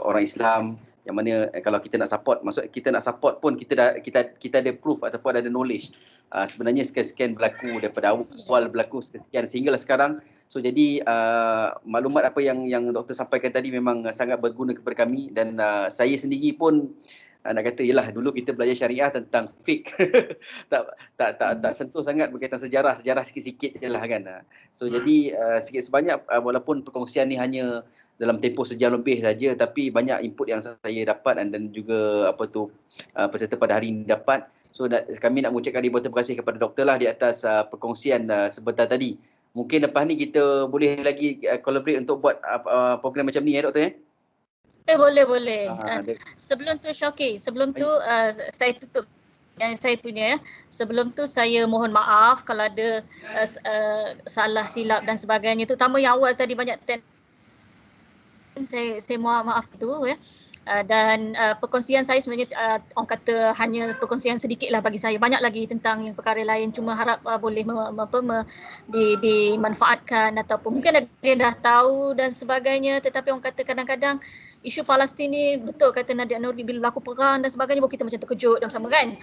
orang Islam, yang mana kalau kita nak support, maksud kita nak support pun kita ada proof ataupun ada knowledge sebenarnya sekian berlaku daripada awal berlaku sekian sehinggalah sekarang. So jadi maklumat apa yang doktor sampaikan tadi memang sangat berguna kepada kami, dan saya sendiri pun nak kata yalah, dulu kita belajar syariah tentang fiqh tak sentuh sangat berkaitan sejarah sikit-sikit jelah kan. So jadi sikit sebanyak walaupun perkongsian ni hanya dalam tempoh sejam lebih saja, tapi banyak input yang saya dapat dan juga peserta pada hari ini dapat. So kami nak mengucapkan ribuan terima kasih kepada doktor lah di atas perkongsian sebentar tadi. Mungkin lepas ni kita boleh lagi collaborate untuk buat program macam ni ya doktor ya? Boleh. Sebelum tu Syauqi, saya tutup yang saya punya. Sebelum tu saya mohon maaf kalau ada salah silap dan sebagainya, terutama yang awal tadi banyak saya mohon maaf tu ya. Dan perkongsian saya sebenarnya orang kata hanya perkongsian sedikit lah bagi saya. Banyak lagi tentang yang perkara lain, cuma harap boleh dimanfaatkan ataupun mungkin ada yang dah tahu dan sebagainya. Tetapi orang kata kadang-kadang isu Palestin ni betul kata Nadia Nouri, bila berlaku perang dan sebagainya kita macam terkejut dan sama kan.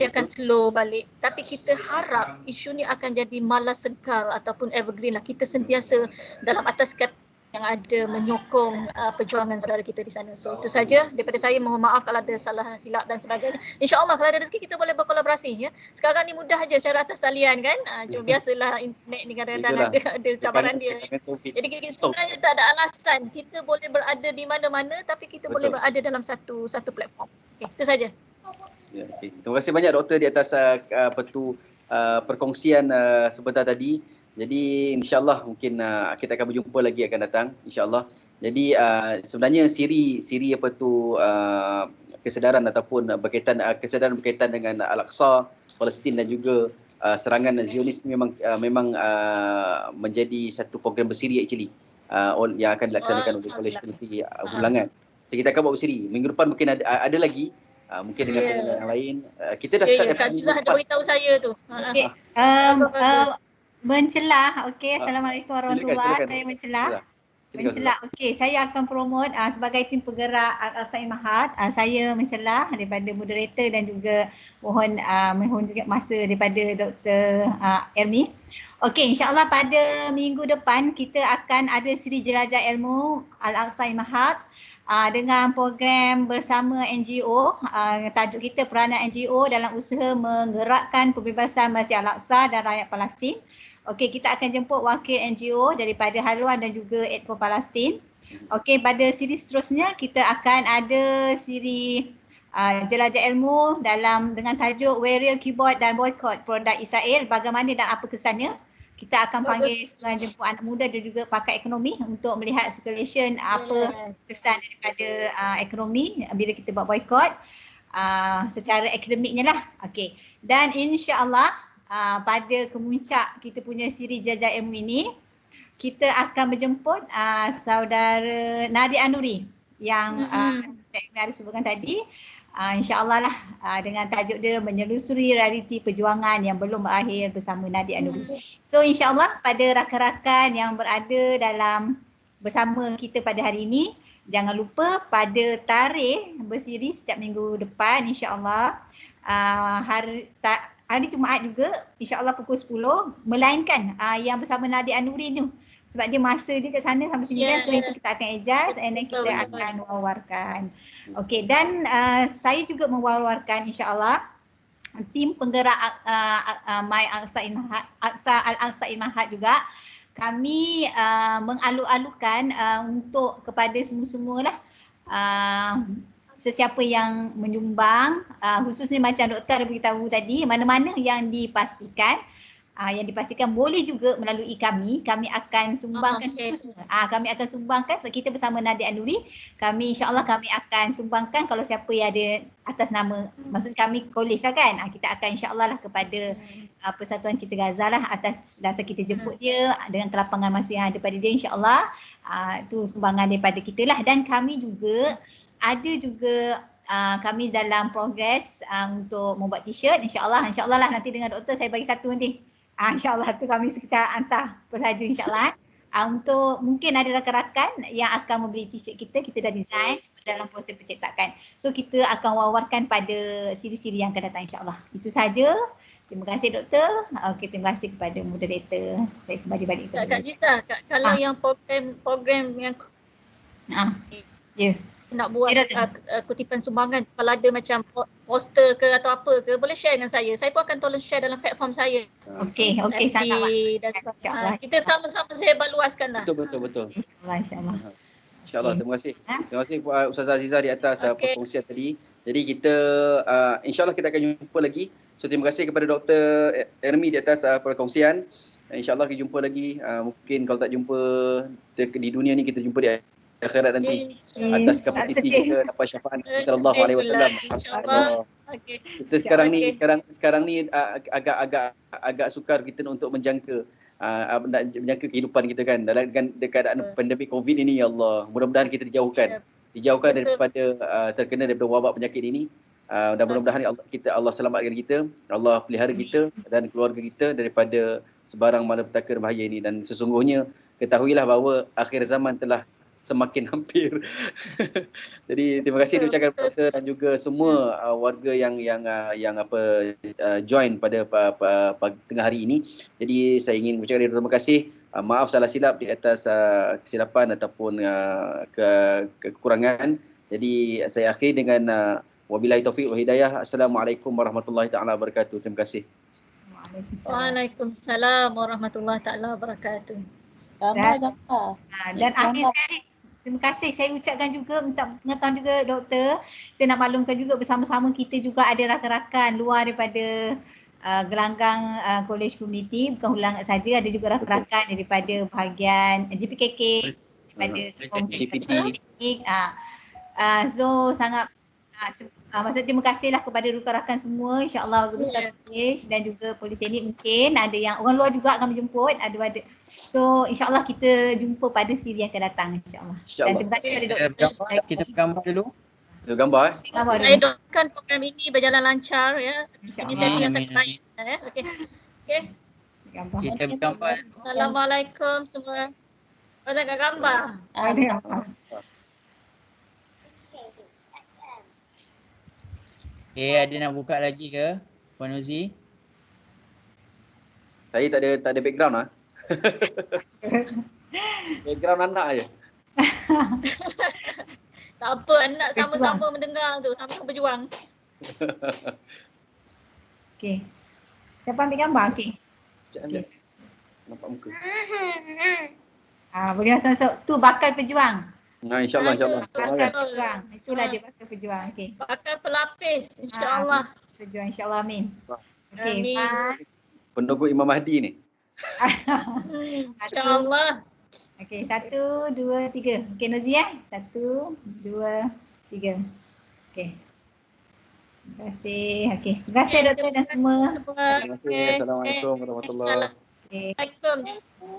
Dia akan slow balik. Tapi kita harap isu ni akan jadi malas segar ataupun evergreen lah. Kita sentiasa dalam atas kata yang ada menyokong perjuangan saudara kita di sana. So itu saja daripada saya. Mohon maaf kalau ada salah silap dan sebagainya. InsyaAllah kalau ada rezeki kita boleh berkolaborasi ya. Sekarang ni mudah aja secara atas talian kan. Cuma biasalah internet ni kadang-kadang ada cabaran dia. Jadi sebenarnya tak ada alasan. Kita boleh berada di mana-mana tapi kita boleh berada dalam satu platform. Okay, itu saja. Ya, okay. Terima kasih banyak doktor di atas perkongsian sebentar tadi. Jadi insyaAllah mungkin kita akan berjumpa lagi akan datang insyaAllah. Jadi sebenarnya siri kesedaran ataupun kesedaran berkaitan dengan Al-Aqsa, Palestin dan juga serangan Zionis memang menjadi satu program bersiri actually yang akan dilaksanakan oleh College Community Ulangan. So kita akan buat bersiri. Minggu depan mungkin ada lagi. Mungkin dengan program yang lain. Kita dah start. Kak Azizah ada beritahu saya tu. Okey. Mencelah. Okey, Assalamualaikum warahmatullahi. Saya mencelah. Okey, saya akan promote sebagai tim penggerak Al-Aqsa Mahat. Saya mencelah daripada moderator dan juga mohon juga masa daripada Dr. Ermi. Okey, insyaAllah pada minggu depan kita akan ada siri jelajah ilmu Al-Aqsa Mahat dengan program bersama NGO. Tajuk kita peranan NGO dalam usaha menggerakkan pembebasan Masjid Al-Aqsa dan rakyat Palestin. Okey, kita akan jemput wakil NGO daripada Haluan dan juga Aid for Palestine. Okey, pada siri seterusnya kita akan ada siri jelajah ilmu dengan tajuk Warrior Keyboard dan Boycott Produk Israel, bagaimana dan apa kesannya. Kita akan panggil seorang jemput anak muda dan juga pakar ekonomi untuk melihat circulation apa kesan daripada ekonomi bila kita buat boycott secara akademiknya lah. Okey. Dan insya-Allah pada kemuncak kita punya siri jelajah ilmu ini kita akan menjemput saudara Nadia Nouri yang saya ada sebutkan tadi. InsyaAllah lah dengan tajuk dia menyelusuri realiti perjuangan yang belum berakhir bersama Nadia Nouri. So insyaAllah pada rakan-rakan yang berada bersama kita pada hari ini, jangan lupa pada tarikh bersiri setiap minggu depan insyaAllah hari Jumaat juga insyaAllah pukul 10 melainkan yang bersama Nadia Nouri ni sebab dia masa dia kat sana sampai sini kan, so itu kita akan adjust and then kita akan wawarkan. Okey, dan saya juga mewar-warkan insyaAllah tim penggerak My Al-Aqsa Mahat juga. Kami mengalu-alukan untuk kepada semua-semua lah sesiapa yang menyumbang, khususnya macam doktor beritahu tadi, mana-mana yang dipastikan boleh juga melalui kami akan sumbangkan khususnya. Kami akan sumbangkan sebab kita bersama Nadia Nouri, insyaAllah kami akan sumbangkan kalau siapa yang ada atas nama, maksud kami college lah kan, kita akan insyaAllah lah kepada Persatuan Cita Gaza lah atas dasar kita jemput dia dengan kelapangan masa yang ada pada dia, insyaAllah itu sumbangan daripada kita lah. Dan kami juga ada juga kami dalam progres untuk membuat t-shirt, insyaAllah lah nanti dengan doktor saya bagi satu nanti. InsyaAllah tu kami kita hantar pelaju insyaAllah. Untuk mungkin ada rakan-rakan yang akan membeli t-shirt kita dah design dalam proses pencetakan. So kita akan wawarkan pada siri-siri yang akan datang insyaAllah. Itu saja. Terima kasih doktor. Okay, terima kasih kepada moderator. Saya kembali balik ke Kak Zisa, kalau yang program yang nak buat kutipan sumbangan, kalau ada macam poster ke atau apa ke, boleh share dengan saya. Saya pun akan tolong share dalam platform saya. Okey, sangat insyaAllah. Kita sama-sama sebar luaskan lah. Betul. InsyaAllah. InsyaAllah, terima kasih. Terima kasih Ustazah Azizah di atas perkongsian tadi. Jadi kita insyaAllah kita akan jumpa lagi. So terima kasih kepada Dr. Ermi di atas perkongsian. InsyaAllah kita jumpa lagi. Mungkin kalau tak jumpa di dunia ni, kita jumpa di akhirat nanti atas kapasiti kita dapat syafaat sallallahu alaihi wasallam. InsyaAllah. Kita sekarang ni agak sukar kita untuk menjangka kehidupan kita kan dalam keadaan pandemik Covid ini. Ya Allah, mudah-mudahan kita dijauhkan daripada terkena daripada wabak penyakit ini. Dan mudah-mudahan Allah selamatkan kita, Allah pelihara kita dan keluarga kita daripada sebarang malapetaka dan bahaya ini. Dan sesungguhnya ketahuilah bahawa akhir zaman telah semakin hampir. Jadi terima kasih diucapkan kepada dan juga semua warga yang join pada tengah hari ini. Jadi saya ingin mengucapkan terima kasih. Maaf salah silap di atas kesilapan ataupun kekurangan. Jadi saya akhiri dengan wabillahi taufiq wal hidayah. Assalamualaikum warahmatullahi taala wabarakatuh. Terima kasih. Waalaikumsalam warahmatullahi taala wabarakatuh. Dan akhir sekali, terima kasih saya ucapkan juga, minta pengetahuan juga doktor. Saya nak maklumkan juga bersama-sama kita juga ada rakan-rakan luar daripada gelanggang College Community, bukan Hulang saja, ada juga rakan-rakan daripada bahagian GPKK, daripada Politeknik. So sangat maksud terima kasihlah kepada rakan-rakan semua, insyaAllah besar college dan juga Politeknik. Mungkin ada yang orang luar juga akan menjemput, ada. So insyaAllah kita jumpa pada siri yang akan datang insyaAllah. Dan terima kasih kepada doktor. Kita gambar dulu. Gambar. Saya doakan program ini berjalan lancar ya. Ini saya punya segmen ya. Okey. Kita gambar. Assalamualaikum semua. Ada gambar. Ada nak buka lagi ke Puan Uzi? Saya tak ada background lah. Background anak je. Tak apa, anak sama-sama mendengar tu, sama-sama berjuang. Okey. Siapa ambil gambar? Okey. Nampak muka. Boleh masuk. Tu bakal pejuang. InsyaAllah. Bakal pejuang. Itulah dia bakal pejuang. Okey. Bakal pelapis, insyaAllah. Pejuang, insyaAllah, amin. Okey, penunggu Imam Mahdi ni. InsyaAllah. Okey, 1, 2, 3. Okey, Nozi 1, 2, 3. Okey. Terima kasih. Okey. Terima kasih doktor dan semua. Terima kasih. Assalamualaikum warahmatullahi wabarakatuh. Assalamualaikum.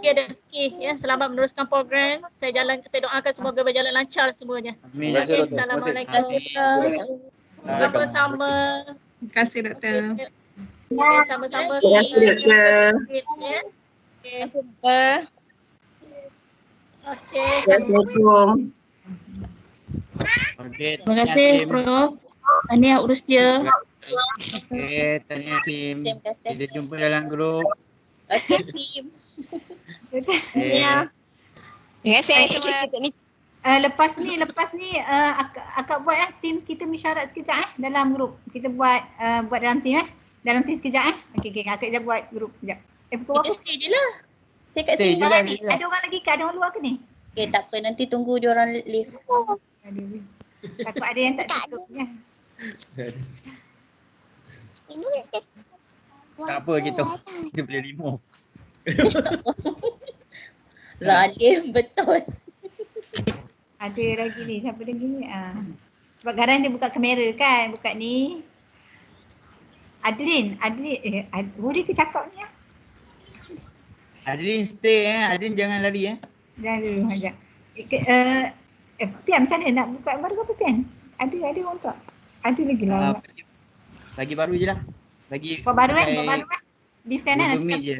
Ada rezeki ya. Selamat meneruskan program. Saya doakan semoga berjalan lancar semuanya. Amin. Assalamualaikum. Sama-sama. Terima kasih doktor. Sama-sama. Terima kasih doktor. Okey. Assalamualaikum. Okey. Terima kasih Prof. Tahniah urus dia. Okey, tahniah tim. Terima kasih. Kita jumpa dalam grup. Okey tim. Terima kasih semua. Lepas ni akak buat Teams kita mesyuarat sekejap dalam grup. Kita buat dalam team dalam team sekejap Okey, akak sekejap buat grup sekejap. Pukul berapa? Stay je lah. Stay kat Stay sini. je lah. Ada orang lagi ke? Ada orang luar ke ni? Okey, tak apa, nanti tunggu dia orang leave. Takut ada yang tak tutup ya. Tak apa, kita boleh remove. Zalim betul. Ada lagi ni, siapa lagi ni? Sebab kadang dia buka kamera kan, buka ni. Adeline, boleh ke cakap ni? Adeline stay Adeline jangan lari Jangan dulu macam. Pian macam mana nak buka baru ke apa Pian? Ada orang tak? Ada lagi lah. Bagi baru je lah. Bagi Buat baru Leave kanan Google Meet je.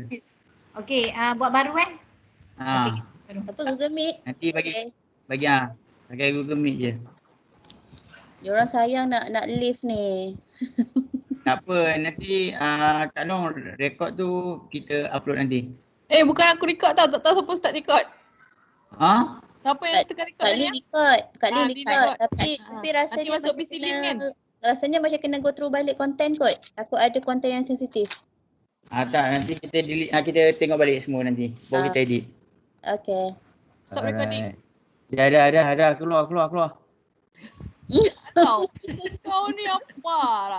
Okey, buat baru Ha. Baru. Apa Google Meet? Nanti bagi Okay. pakai Google Meet je. Diorang sayang nak live ni. Tak apa, nanti Kak Long rekod tu kita upload nanti. Bukan aku record tau. Tak tahu siapa start record. Ha? Siapa yang tekan record Kak tadi? Lin record. Kak Lin Lin record. record. Tapi Nanti rasanya masuk macam PC link kan? rasanya macam kena go through balik konten kot. Takut ada konten yang sensitif. Tak, nanti kita delete, kita tengok balik semua nanti. Baru kita edit. Okay. Stop recording. Dah, keluar. Kau ni apa lah?